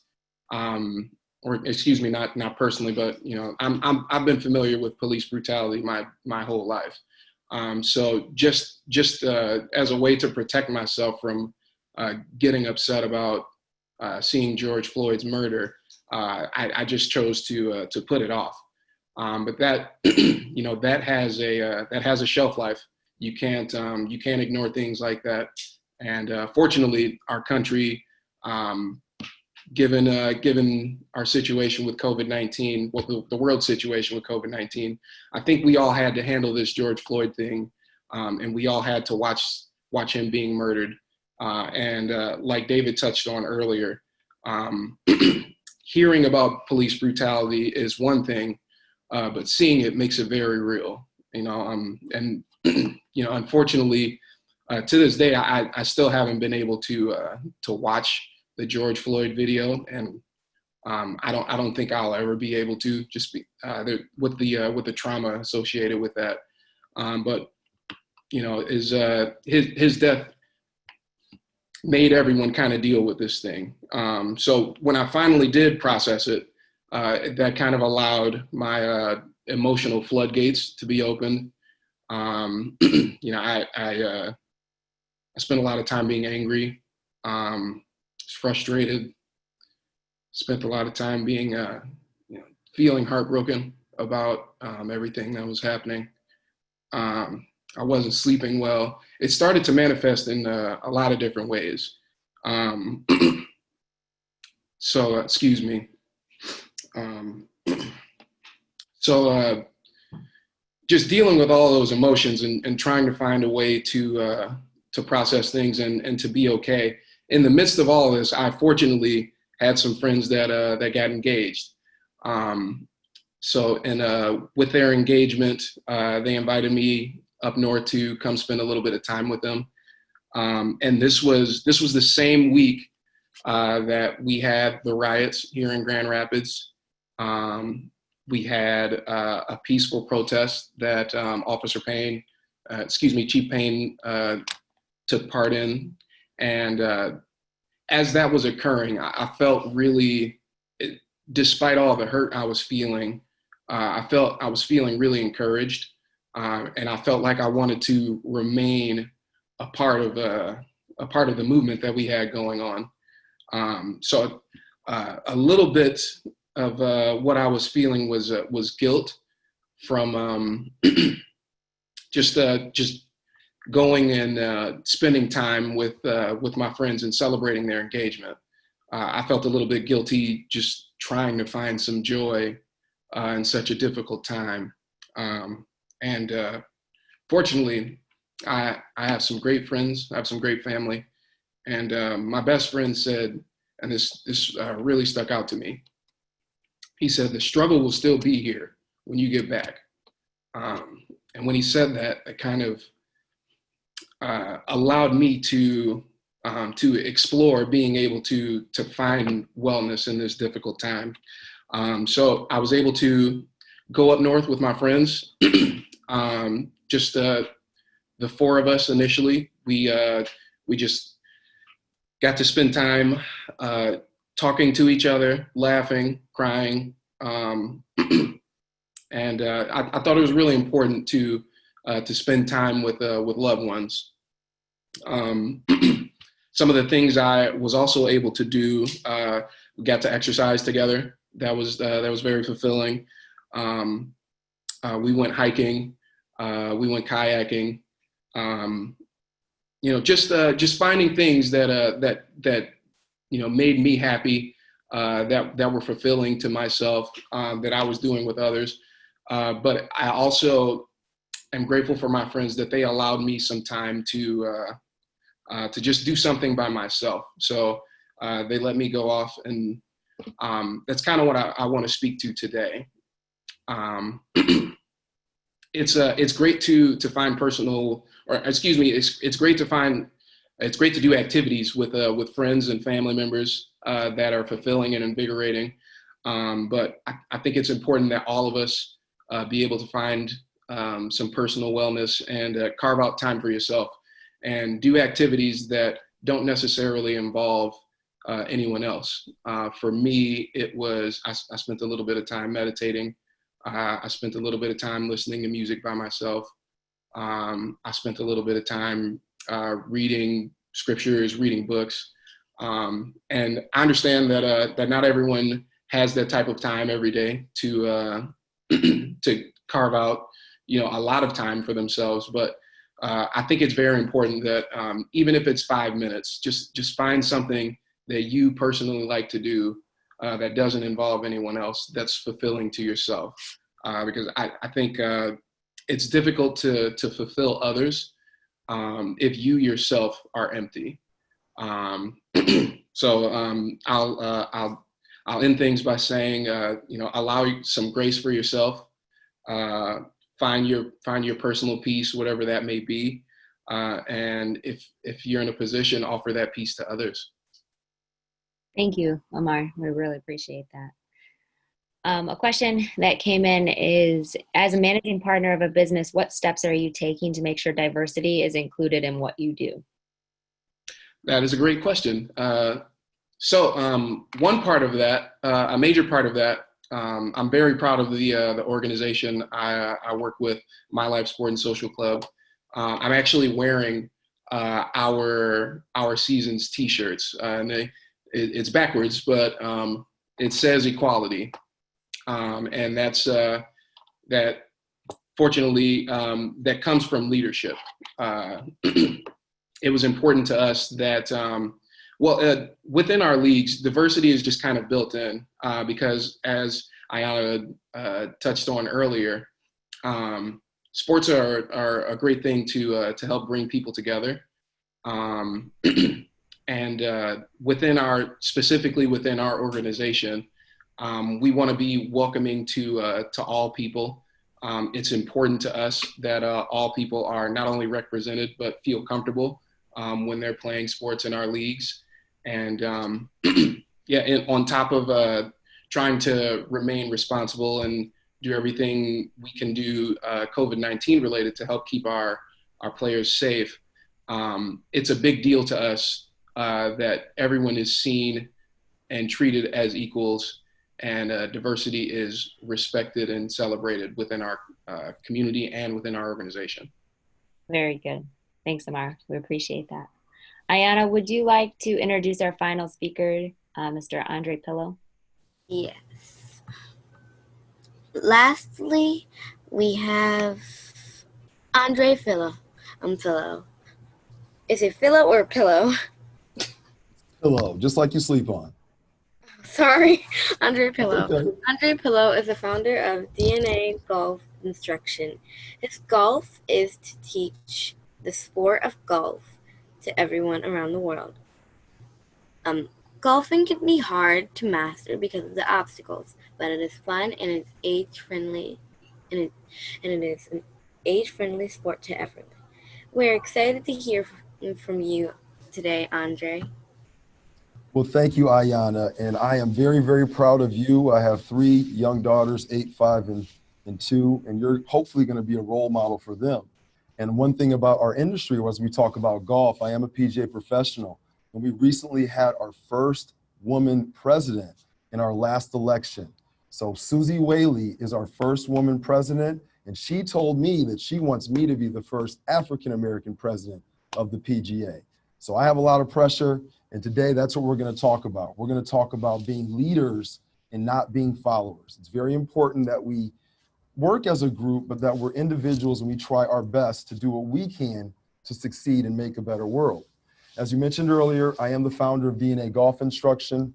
or excuse me, not personally, but I've been familiar with police brutality my whole life. So just as a way to protect myself from getting upset about seeing George Floyd's murder, I just chose to put it off. But that that has a shelf life. You can't ignore things like that. And fortunately, our country, given our situation with COVID-19, the world situation with COVID-19, I think we all had to handle this George Floyd thing, and we all had to watch him being murdered. And like David touched on earlier, hearing about police brutality is one thing, but seeing it makes it very real. And unfortunately, to this day, I still haven't been able to watch the George Floyd video, and I don't think I'll ever be able to, just with the trauma associated with that. But his death made everyone kind of deal with this thing. So when I finally did process it, that kind of allowed my emotional floodgates to be opened. I spent a lot of time being angry, frustrated, spent a lot of time being, feeling heartbroken about everything that was happening. I wasn't sleeping well. It started to manifest in a lot of different ways. So, excuse me. Just dealing with all those emotions and trying to find a way to process things and to be okay. In the midst of all of this, I fortunately had some friends that got engaged. With their engagement, they invited me up north to come spend a little bit of time with them. And this was the same week that we had the riots here in Grand Rapids. We had a peaceful protest that Chief Payne took part in. And as that was occurring, I felt really, despite all the hurt I was feeling, I was feeling really encouraged. And I felt like I wanted to remain a part of the movement that we had going on. So a little bit of what I was feeling was guilt from just going and spending time with my friends and celebrating their engagement. I felt a little bit guilty just trying to find some joy in such a difficult time. And fortunately, I have some great friends. I have some great family. And my best friend said, and this really stuck out to me. He said, "The struggle will still be here when you get back." And when he said that, it kind of allowed me to explore being able to find wellness in this difficult time. So I was able to go up north with my friends. Just the four of us initially. We just got to spend time talking to each other, laughing, crying, and I thought it was really important to spend time with loved ones. Some of the things I was also able to do, we got to exercise together. That was very fulfilling. We went hiking, we went kayaking. Just finding things that made me happy, that were fulfilling to myself, that I was doing with others. But I also am grateful for my friends that they allowed me some time to just do something by myself. So they let me go off, and that's kind of what I want to speak to today. It's great to find it's great to do activities with friends and family members that are fulfilling and invigorating. But I think it's important that all of us be able to find some personal wellness and carve out time for yourself and do activities that don't necessarily involve anyone else. For me, I spent a little bit of time meditating. I spent a little bit of time listening to music by myself. I spent a little bit of time reading scriptures, reading books. And I understand that not everyone has that type of time every day to carve out, a lot of time for themselves. But I think it's very important that even if it's 5 minutes, just find something that you personally like to do that doesn't involve anyone else, that's fulfilling to yourself. Because I think it's difficult to fulfill others if you yourself are empty. Um, I'll end things by saying, allow some grace for yourself. Find your personal peace, whatever that may be. And if you're in a position, offer that peace to others. Thank you, Lamar. We really appreciate that. A question that came in is, as a managing partner of a business, what steps are you taking to make sure diversity is included in what you do? That is a great question. One part of that, a major part of that, I'm very proud of the organization I work with, My Life Sport and Social Club. I'm actually wearing our season's T-shirts, and it's backwards, but it says equality, and that's that. Fortunately, that comes from leadership. It was important to us that, within our leagues, diversity is just kind of built in because, as Ayana touched on earlier, sports are a great thing to help bring people together. And specifically within our organization, we want to be welcoming to all people. It's important to us that all people are not only represented, but feel comfortable when they're playing sports in our leagues. And and on top of trying to remain responsible and do everything we can do COVID-19 related to help keep our players safe, it's a big deal to us that everyone is seen and treated as equals, and diversity is respected and celebrated within our community and within our organization. Very good. Thanks, Amar. We appreciate that. Ayana, would you like to introduce our final speaker, Mr. Andre Pillow? Yes. Lastly, we have Andre Philo. Philo. Is it Philo or Pillow? Pillow, just like you sleep on. Sorry, Andre Pillow. Okay. Andre Pillow is the founder of DNA Golf Instruction. His goal is to teach the sport of golf to everyone around the world. Golfing can be hard to master because of the obstacles, but it is fun and it's age-friendly, and it is an age-friendly sport to everyone. We're excited to hear from you today, Andre. Well, thank you, Ayana. And I am very, very proud of you. I have 3 young daughters, 8, 5, and 2, and you're hopefully going to be a role model for them. And one thing about our industry, as we talk about golf, I am a PGA professional, and we recently had our first woman president in our last election. So Susie Whaley is our first woman president, and she told me that she wants me to be the first African-American president of the PGA. So I have a lot of pressure, and today that's what we're going to talk about. We're going to talk about being leaders and not being followers. It's very important that we work as a group, but that we're individuals and we try our best to do what we can to succeed and make a better world. As you mentioned earlier, I am the founder of DNA Golf Instruction,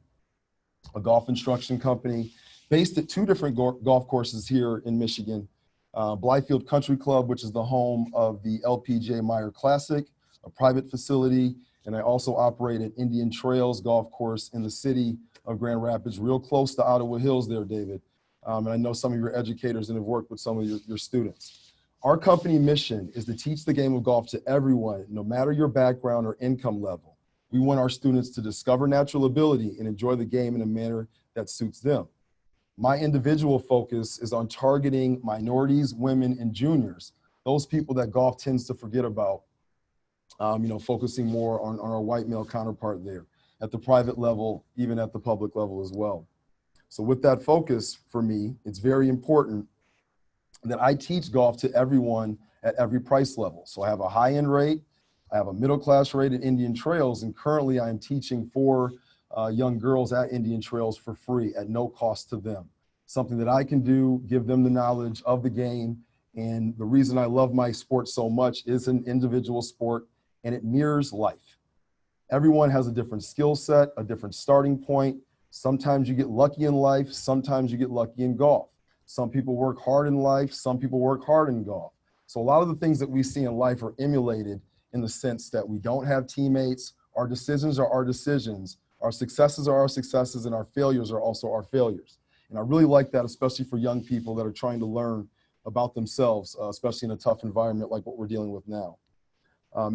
a golf instruction company based at 2 different golf courses here in Michigan. Blythefield Country Club, which is the home of the LPGA Meyer Classic, a private facility, and I also operate at Indian Trails Golf Course in the city of Grand Rapids, real close to Ottawa Hills there, David. And I know some of your educators and have worked with some of your students. Our company mission is to teach the game of golf to everyone, no matter your background or income level. We want our students to discover natural ability and enjoy the game in a manner that suits them. My individual focus is on targeting minorities, women, and juniors, those people that golf tends to forget about, focusing more on our white male counterpart there at the private level, even at the public level as well. So with that focus for me, it's very important that I teach golf to everyone at every price level. So I have a high-end rate, I have a middle-class rate at Indian Trails, and currently I'm teaching 4 young girls at Indian Trails for free at no cost to them. Something that I can do, give them the knowledge of the game. And the reason I love my sport so much is an individual sport, and it mirrors life. Everyone has a different skill set, a different starting point. Sometimes you get lucky in life, sometimes you get lucky in golf. Some people work hard in life, some people work hard in golf. So a lot of the things that we see in life are emulated in the sense that we don't have teammates, Our decisions are our decisions. Our successes are our successes, and our failures are also our failures. And I really like that, especially for young people that are trying to learn about themselves, especially in a tough environment like what we're dealing with now.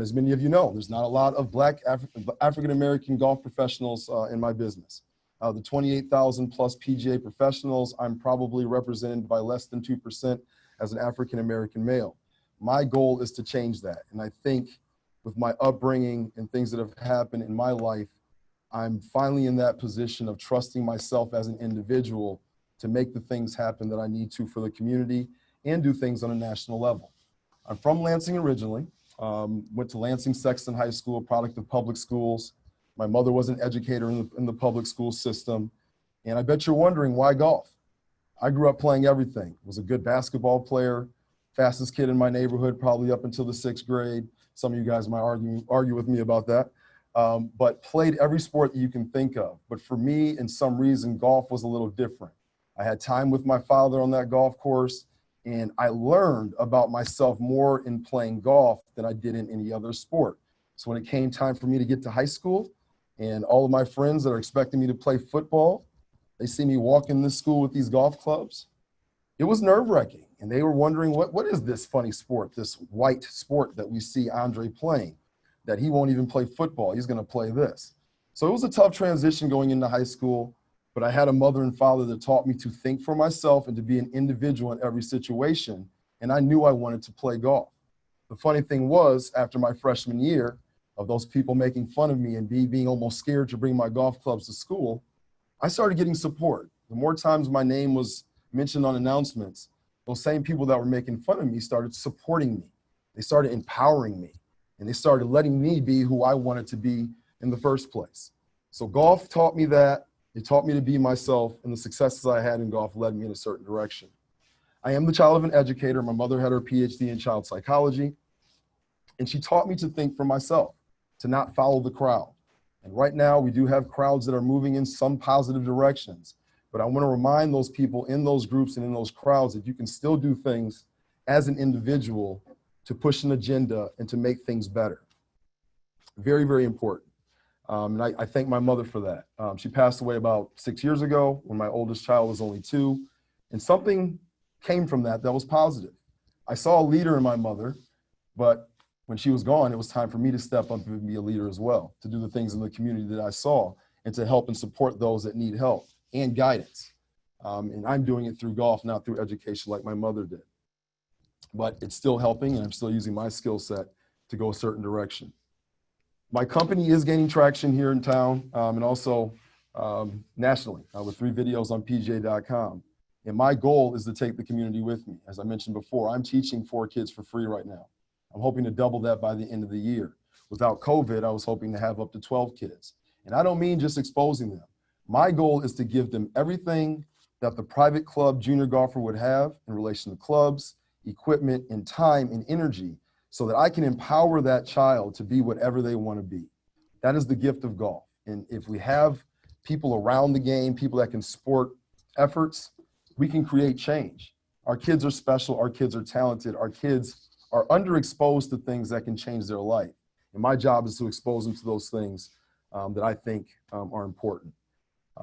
As many of you know, there's not a lot of Black African-American golf professionals in my business. The 28,000 plus PGA professionals, I'm probably represented by less than 2% as an African-American male. My goal is to change that. And I think with my upbringing and things that have happened in my life, I'm finally in that position of trusting myself as an individual to make the things happen that I need to for the community and do things on a national level. I'm from Lansing originally, went to Lansing Sexton High School, product of public schools. My mother was an educator in the public school system. And I bet you're wondering, why golf? I grew up playing everything. Was a good basketball player, fastest kid in my neighborhood, probably up until the 6th grade. Some of you guys might argue with me about that. But played every sport that you can think of. But for me, in some reason, golf was a little different. I had time with my father on that golf course, and I learned about myself more in playing golf than I did in any other sport. So when it came time for me to get to high school, and all of my friends that are expecting me to play football, they see me walk in this school with these golf clubs. It was nerve-wracking, and they were wondering, what is this funny sport, this white sport that we see Andre playing, that he won't even play football, he's gonna play this. So it was a tough transition going into high school, but I had a mother and father that taught me to think for myself and to be an individual in every situation, and I knew I wanted to play golf. The funny thing was, after my freshman year, of those people making fun of me and being almost scared to bring my golf clubs to school, I started getting support. The more times my name was mentioned on announcements, those same people that were making fun of me started supporting me. They started empowering me, and they started letting me be who I wanted to be in the first place. So golf taught me that. It taught me to be myself, and the successes I had in golf led me in a certain direction. I am the child of an educator. My mother had her PhD in child psychology, and she taught me to think for myself, to not follow the crowd. And right now we do have crowds that are moving in some positive directions, but I want to remind those people in those groups and in those crowds that you can still do things as an individual to push an agenda and to make things better. Very, very important. And I thank my mother for that. She passed away about 6 years ago when my oldest child was only 2, and something came from that was positive. I saw a leader in my mother, but when she was gone, it was time for me to step up and be a leader as well, to do the things in the community that I saw and to help and support those that need help and guidance. And I'm doing it through golf, not through education like my mother did. But it's still helping, and I'm still using my skill set to go a certain direction. My company is gaining traction here in town and also nationally with 3 videos on PGA.com. And my goal is to take the community with me. As I mentioned before, I'm teaching 4 kids for free right now. I'm hoping to double that by the end of the year. Without COVID, I was hoping to have up to 12 kids. And I don't mean just exposing them. My goal is to give them everything that the private club junior golfer would have in relation to clubs, equipment, and time and energy so that I can empower that child to be whatever they want to be. That is the gift of golf. And if we have people around the game, people that can support efforts, we can create change. Our kids are special. Our kids are talented. Our kids are underexposed to things that can change their life. And my job is to expose them to those things that I think are important.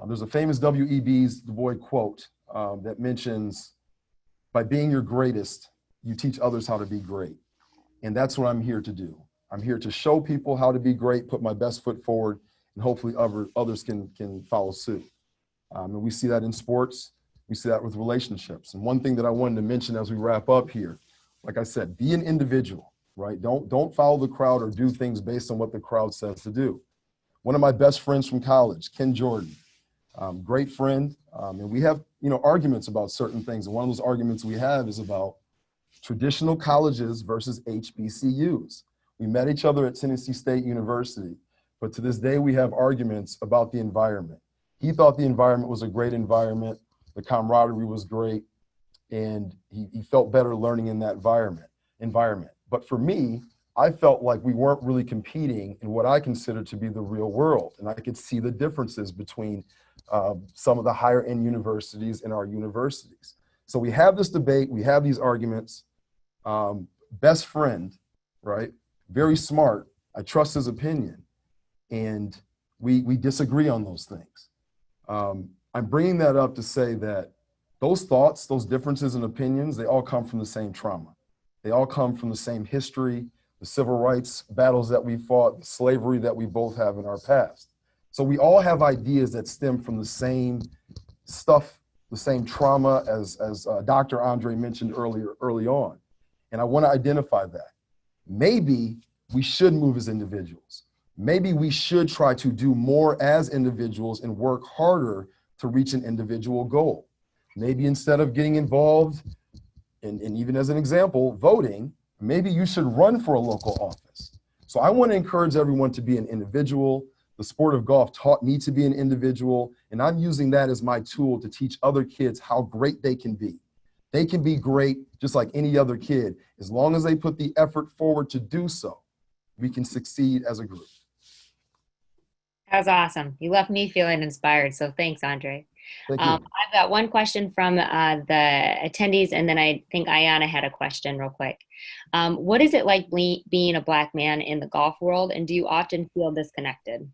There's a famous W.E.B. Du Bois quote that mentions, by being your greatest, you teach others how to be great. And that's what I'm here to do. I'm here to show people how to be great, put my best foot forward, and hopefully others can follow suit. And we see that in sports. We see that with relationships. And one thing that I wanted to mention as we wrap up here, like I said, be an individual, right? Don't follow the crowd or do things based on what the crowd says to do. One of my best friends from college, Ken Jordan, great friend. And we have, arguments about certain things. And one of those arguments we have is about traditional colleges versus HBCUs. We met each other at Tennessee State University, but to this day we have arguments about the environment. He thought the environment was a great environment. The camaraderie was great. And he felt better learning in that environment. But for me, I felt like we weren't really competing in what I consider to be the real world. And I could see the differences between some of the higher end universities and our universities. So we have this debate, we have these arguments. Best friend, right? Very smart. I trust his opinion. and we disagree on those things. I'm bringing that up to say that those thoughts, those differences in opinions, they all come from the same trauma. They all come from the same history, the civil rights battles that we fought, the slavery that we both have in our past. So we all have ideas that stem from the same stuff, the same trauma as Dr. Andre mentioned early on. And I want to identify that. Maybe we should move as individuals. Maybe we should try to do more as individuals and work harder to reach an individual goal. Maybe instead of getting involved, and even as an example, voting, maybe you should run for a local office. So I want to encourage everyone to be an individual. The sport of golf taught me to be an individual, and I'm using that as my tool to teach other kids how great they can be. They can be great just like any other kid. As long as they put the effort forward to do so, we can succeed as a group. That was awesome. You left me feeling inspired. So thanks, Andre. Thank you. I've got one question from the attendees, and then I think Ayanna had a question real quick. What is it like being a Black man in the golf world, and do you often feel disconnected?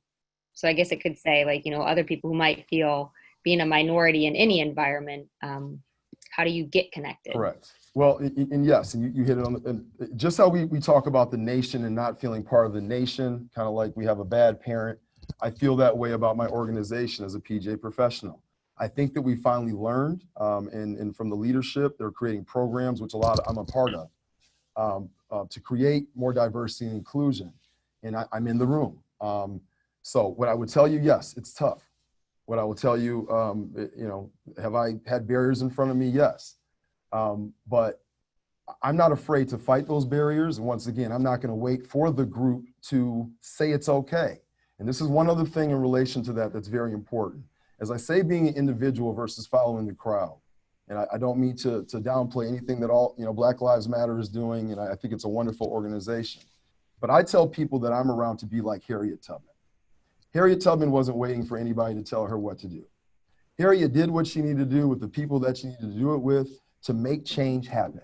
So I guess it could say, like, you know, other people who might feel being a minority in any environment, how do you get connected? Correct. Well, and yes, and you hit it on and just how we talk about the nation and not feeling part of the nation, kind of like we have a bad parent. I feel that way about my organization as a PGA professional. I think that we finally learned, and from the leadership, they're creating programs, which I'm a part of, to create more diversity and inclusion. And I'm in the room. So what I would tell you, yes, it's tough. What I will tell you, you know, have I had barriers in front of me? Yes. But I'm not afraid to fight those barriers. And once again, I'm not going to wait for the group to say it's okay. And this is one other thing in relation to that that's very important. As I say, being an individual versus following the crowd. And I don't mean to downplay anything that all, you know, Black Lives Matter is doing. And I think it's a wonderful organization. But I tell people that I'm around to be like Harriet Tubman. Harriet Tubman wasn't waiting for anybody to tell her what to do. Harriet did what she needed to do with the people that she needed to do it with to make change happen.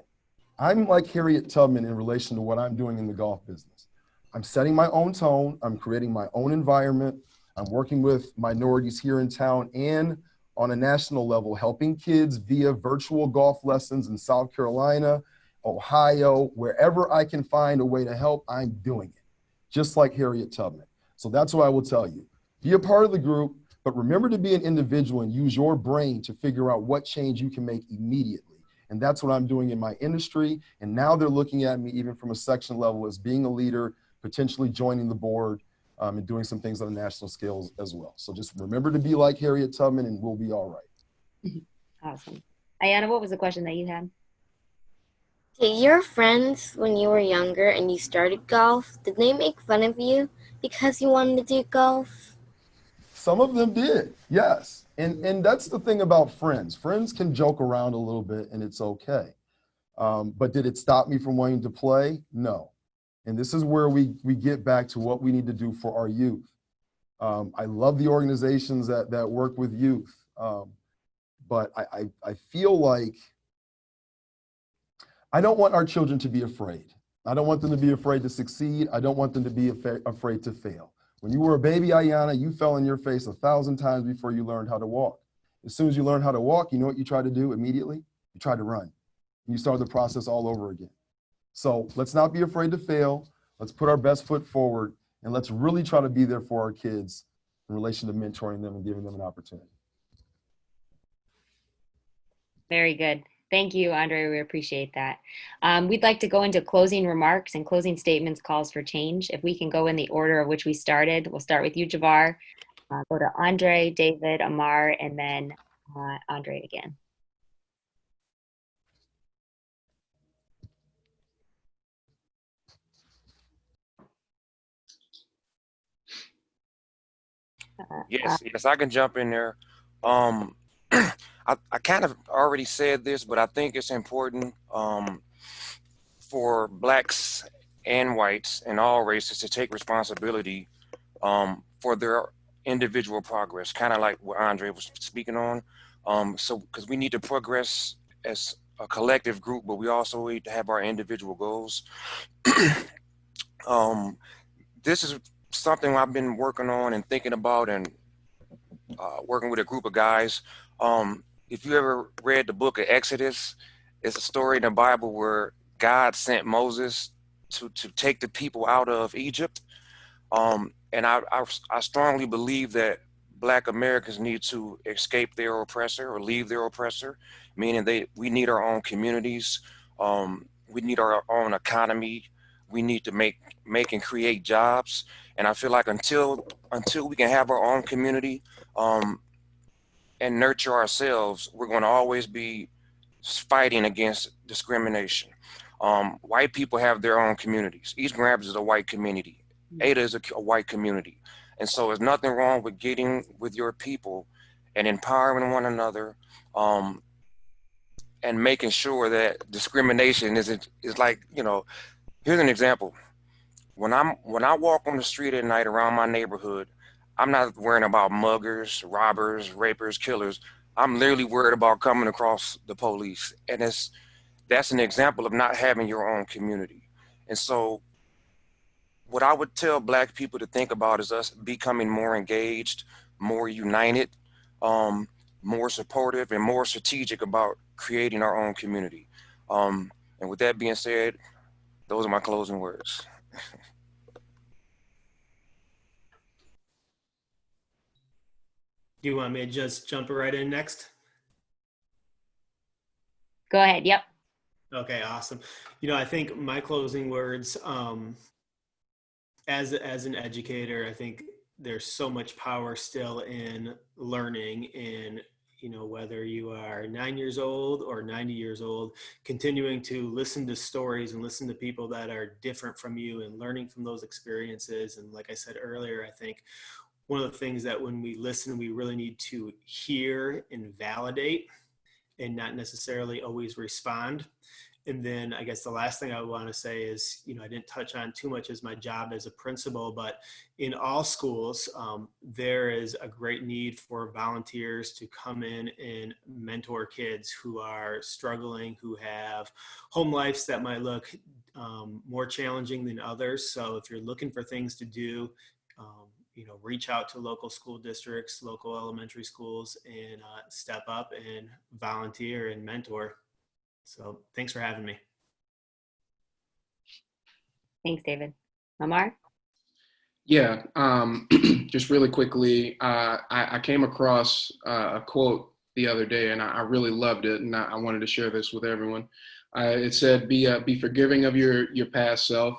I'm like Harriet Tubman in relation to what I'm doing in the golf business. I'm setting my own tone. I'm creating my own environment. I'm working with minorities here in town and on a national level, helping kids via virtual golf lessons in South Carolina, Ohio, wherever I can find a way to help, I'm doing it, just like Harriet Tubman. So that's what I will tell you. Be a part of the group, but remember to be an individual and use your brain to figure out what change you can make immediately. And that's what I'm doing in my industry. And now they're looking at me even from a section level as being a leader, potentially joining the board, and doing some things on a national scale as well. So just remember to be like Harriet Tubman and we'll be all right. Awesome. Ayanna, what was the question that you had? Did your friends, when you were younger and you started golf, did they make fun of you because you wanted to do golf? Some of them did, yes. And that's the thing about friends. Friends can joke around a little bit and it's okay. But did it stop me from wanting to play? No. And this is where we get back to what we need to do for our youth. I love the organizations that work with youth. But I feel like I don't want our children to be afraid. I don't want them to be afraid to succeed. I don't want them to be afraid to fail. When you were a baby, Ayanna, you fell in your face 1,000 times before you learned how to walk. As soon as you learned how to walk, you know what you tried to do immediately? You tried to run. And you started the process all over again. So let's not be afraid to fail. Let's put our best foot forward, and let's really try to be there for our kids in relation to mentoring them and giving them an opportunity. Very good. Thank you, Andre. We appreciate that. We'd like to go into closing remarks and closing statements, calls for change. If we can go in the order of which we started, we'll start with you, Javar, go to Andre, David, Amar, and then Andre again. Yes, I can jump in there. I kind of already said this, but I think it's important for Blacks and whites and all races to take responsibility for their individual progress, kind of like what Andre was speaking on. So, because we need to progress as a collective group, but we also need to have our individual goals. This is something I've been working on and thinking about, and working with a group of guys. If you ever read the book of Exodus, it's a story in the Bible where God sent Moses to take the people out of Egypt. And I strongly believe that Black Americans need to escape their oppressor or leave their oppressor, meaning we need our own communities. We need our own economy. We need to make and create jobs. And I feel like until we can have our own community, um, and nurture ourselves, we're going to always be fighting against discrimination. White people have their own communities. East Grand Rapids is a white community. Ada is a white community. And so there's nothing wrong with getting with your people and empowering one another, um, and making sure that discrimination is like, here's an example. When I walk on the street at night around my neighborhood, I'm not worrying about muggers, robbers, rapers, killers. I'm literally worried about coming across the police. And that's an example of not having your own community. And so what I would tell Black people to think about is us becoming more engaged, more united, um, more supportive, and more strategic about creating our own community. And with that being said, those are my closing words. Do you want me to just jump right in next? Go ahead. Yep. Okay, awesome. I think my closing words, as an educator, I think there's so much power still in learning, in whether you are 9 years old or 90 years old, continuing to listen to stories and listen to people that are different from you and learning from those experiences. And like I said earlier, I think one of the things that when we listen, we really need to hear and validate and not necessarily always respond. And then I guess the last thing I want to say is, I didn't touch on too much as my job as a principal, but in all schools, there is a great need for volunteers to come in and mentor kids who are struggling, who have home lives that might look more challenging than others. So if you're looking for things to do, reach out to local school districts, local elementary schools, and step up and volunteer and mentor. So thanks for having me. Thanks, David. Lamar? Yeah, just really quickly, I came across a quote the other day, and I really loved it, and I wanted to share this with everyone. It said, "Be forgiving of your past self,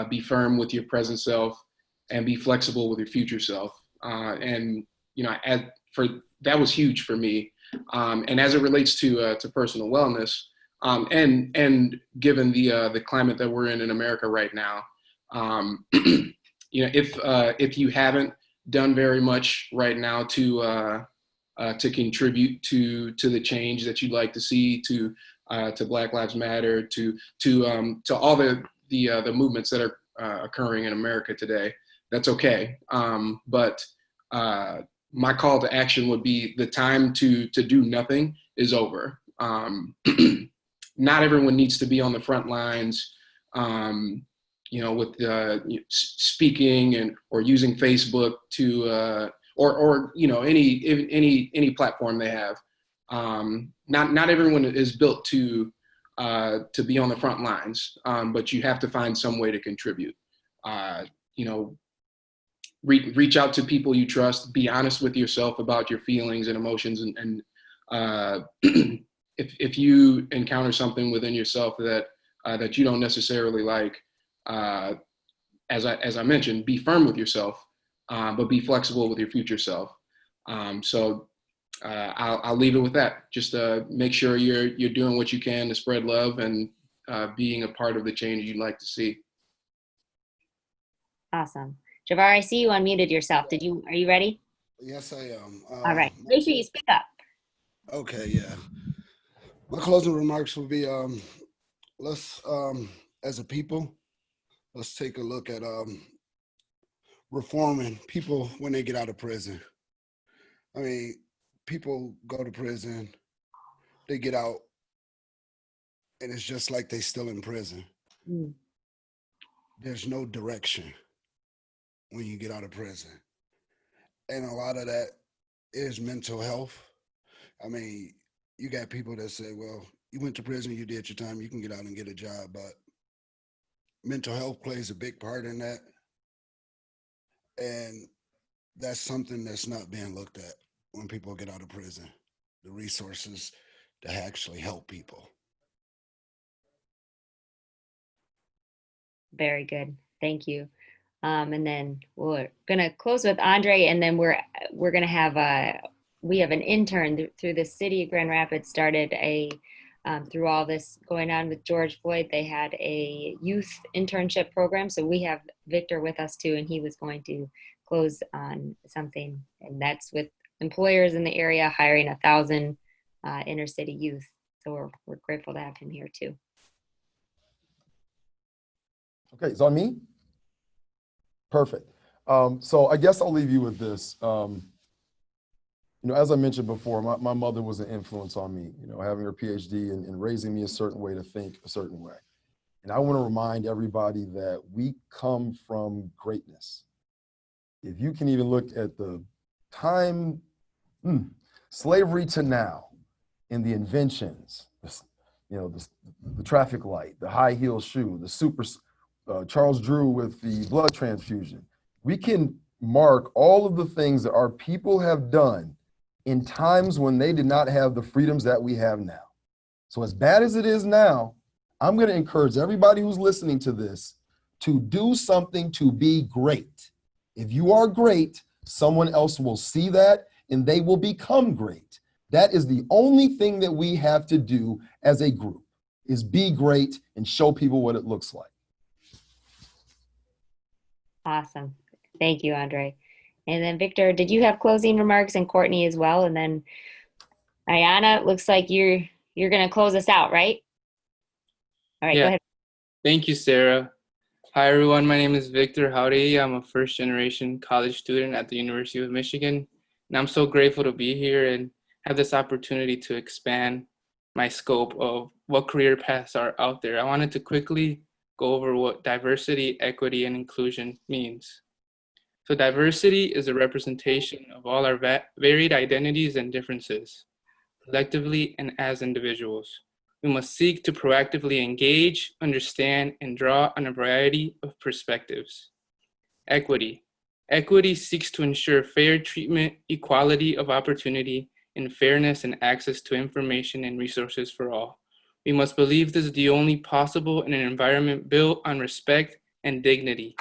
be firm with your present self, and be flexible with your future self." And that was huge for me. And as it relates to personal wellness, and given the climate that we're in America right now. If you haven't done very much right now to contribute to the change that you'd like to see, to Black Lives Matter, to all the movements that are occurring in America today, that's okay. But my call to action would be the time to do nothing is over. Not everyone needs to be on the front lines. With speaking or using Facebook to or any platform they have. Not everyone is built to be on the front lines, but you have to find some way to contribute. Reach out to people you trust. Be honest with yourself about your feelings and emotions, and if you encounter something within yourself that you don't necessarily like. As I mentioned, be firm with yourself, but be flexible with your future self. So I'll leave it with that. Just make sure you're doing what you can to spread love and being a part of the change you'd like to see. Awesome. Javar, I see you unmuted yourself. Are you ready? Yes, I am. All right. Make sure you speak up. Okay, yeah. My closing remarks will be, let's, as a people, let's take a look at reforming people when they get out of prison. I mean, people go to prison, they get out, and it's just like they still in prison. Mm. There's no direction. when you get out of prison. And a lot of that is mental health. I mean, you got people that say, well, you went to prison, you did your time, you can get out and get a job, but mental health plays a big part in that. And that's something that's not being looked at when people get out of prison, the resources to actually help people. Very good. Thank you. And then we're gonna close with Andre, and then we're gonna have we have an intern through the city of Grand Rapids started a through all this going on with George Floyd. They had a youth internship program, so we have Victor with us too, and he was going to close on something, and that's with employers in the area hiring 1,000 inner city youth. So we're grateful to have him here too. Okay, it's on me? Perfect. So I guess I'll leave you with this. You know, as I mentioned before, my mother was an influence on me, you know, having her PhD and raising me a certain way to think a certain way. And I want to remind everybody that we come from greatness. If you can even look at the time, slavery to now, in the inventions, you know, the traffic light, the high heel shoe, the super, Charles Drew with the blood transfusion. We can mark all of the things that our people have done in times when they did not have the freedoms that we have now. So as bad as it is now, I'm going to encourage everybody who's listening to this to do something to be great. If you are great, someone else will see that and they will become great. That is the only thing that we have to do as a group, is be great and show people what it looks like. Awesome. Thank you, Andre. And then Victor, did you have closing remarks, and Courtney as well? And then Ayana, looks like you're going to close us out, right? All right, Yeah. Go ahead. Thank you, Sarah. Hi, everyone. My name is Victor Howdy. I'm a first-generation college student at the University of Michigan, and I'm so grateful to be here and have this opportunity to expand my scope of what career paths are out there. I wanted to quickly go over what diversity, equity, and inclusion means. So diversity is a representation of all our varied identities and differences, collectively and as individuals. We must seek to proactively engage, understand, and draw on a variety of perspectives. Equity. Equity seeks to ensure fair treatment, equality of opportunity, and fairness and access to information and resources for all. We must believe this is the only possible in an environment built on respect and dignity.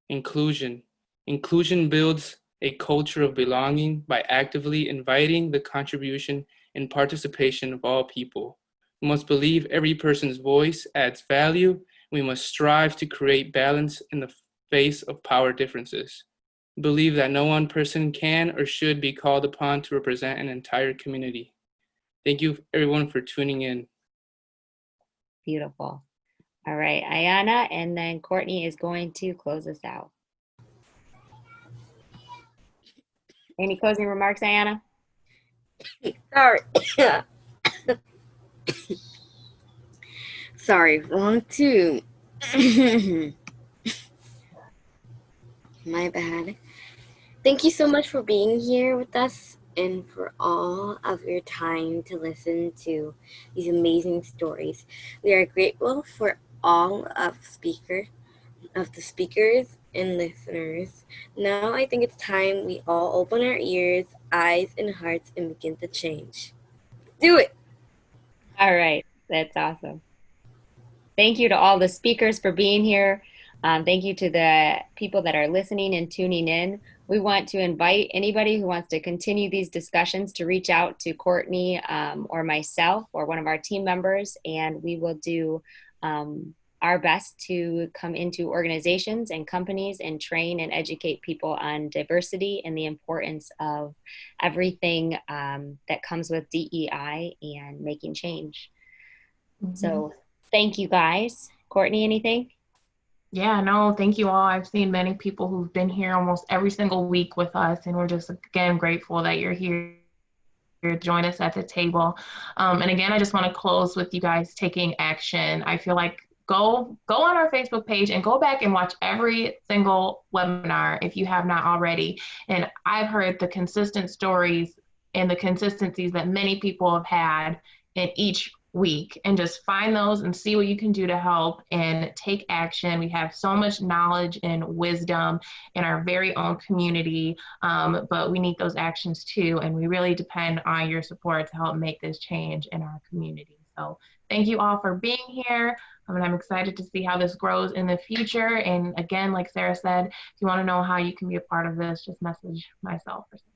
Inclusion. Inclusion builds a culture of belonging by actively inviting the contribution and participation of all people. We must believe every person's voice adds value. We must strive to create balance in the face of power differences. We believe that no one person can or should be called upon to represent an entire community. Thank you, everyone, for tuning in. Beautiful. All right, Ayana, and then Courtney is going to close us out. Any closing remarks, Ayana? Sorry. Sorry, wrong tune. My bad. Thank you so much for being here with us and for all of your time to listen to these amazing stories. We are grateful for all of the speakers and listeners. Now I think it's time we all open our ears, eyes, and hearts and begin to change. Do it! All right, that's awesome. Thank you to all the speakers for being here. Thank you to the people that are listening and tuning in. We want to invite anybody who wants to continue these discussions to reach out to Courtney or myself or one of our team members, and we will do our best to come into organizations and companies and train and educate people on diversity and the importance of everything that comes with DEI and making change. Mm-hmm. So thank you guys. Courtney, anything? Yeah, no, thank you all. I've seen many people who've been here almost every single week with us, and we're just, again, grateful that you're here to join us at the table. And again, I just want to close with you guys taking action. I feel like go on our Facebook page and go back and watch every single webinar if you have not already. And I've heard the consistent stories and the consistencies that many people have had in each week, and just find those and see what you can do to help and take action. We have so much knowledge and wisdom in our very own community, but we need those actions too, and we really depend on your support to help make this change in our community. So thank you all for being here. And I'm excited to see how this grows in the future. And again, like Sarah said, if you want to know how you can be a part of this, just message myself or Sarah.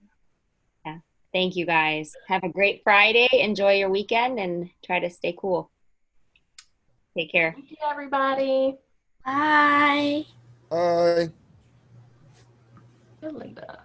Yeah. Thank you guys. Have a great Friday. Enjoy your weekend and try to stay cool. Take care. Thank you, everybody. Bye. Bye. Good, Linda.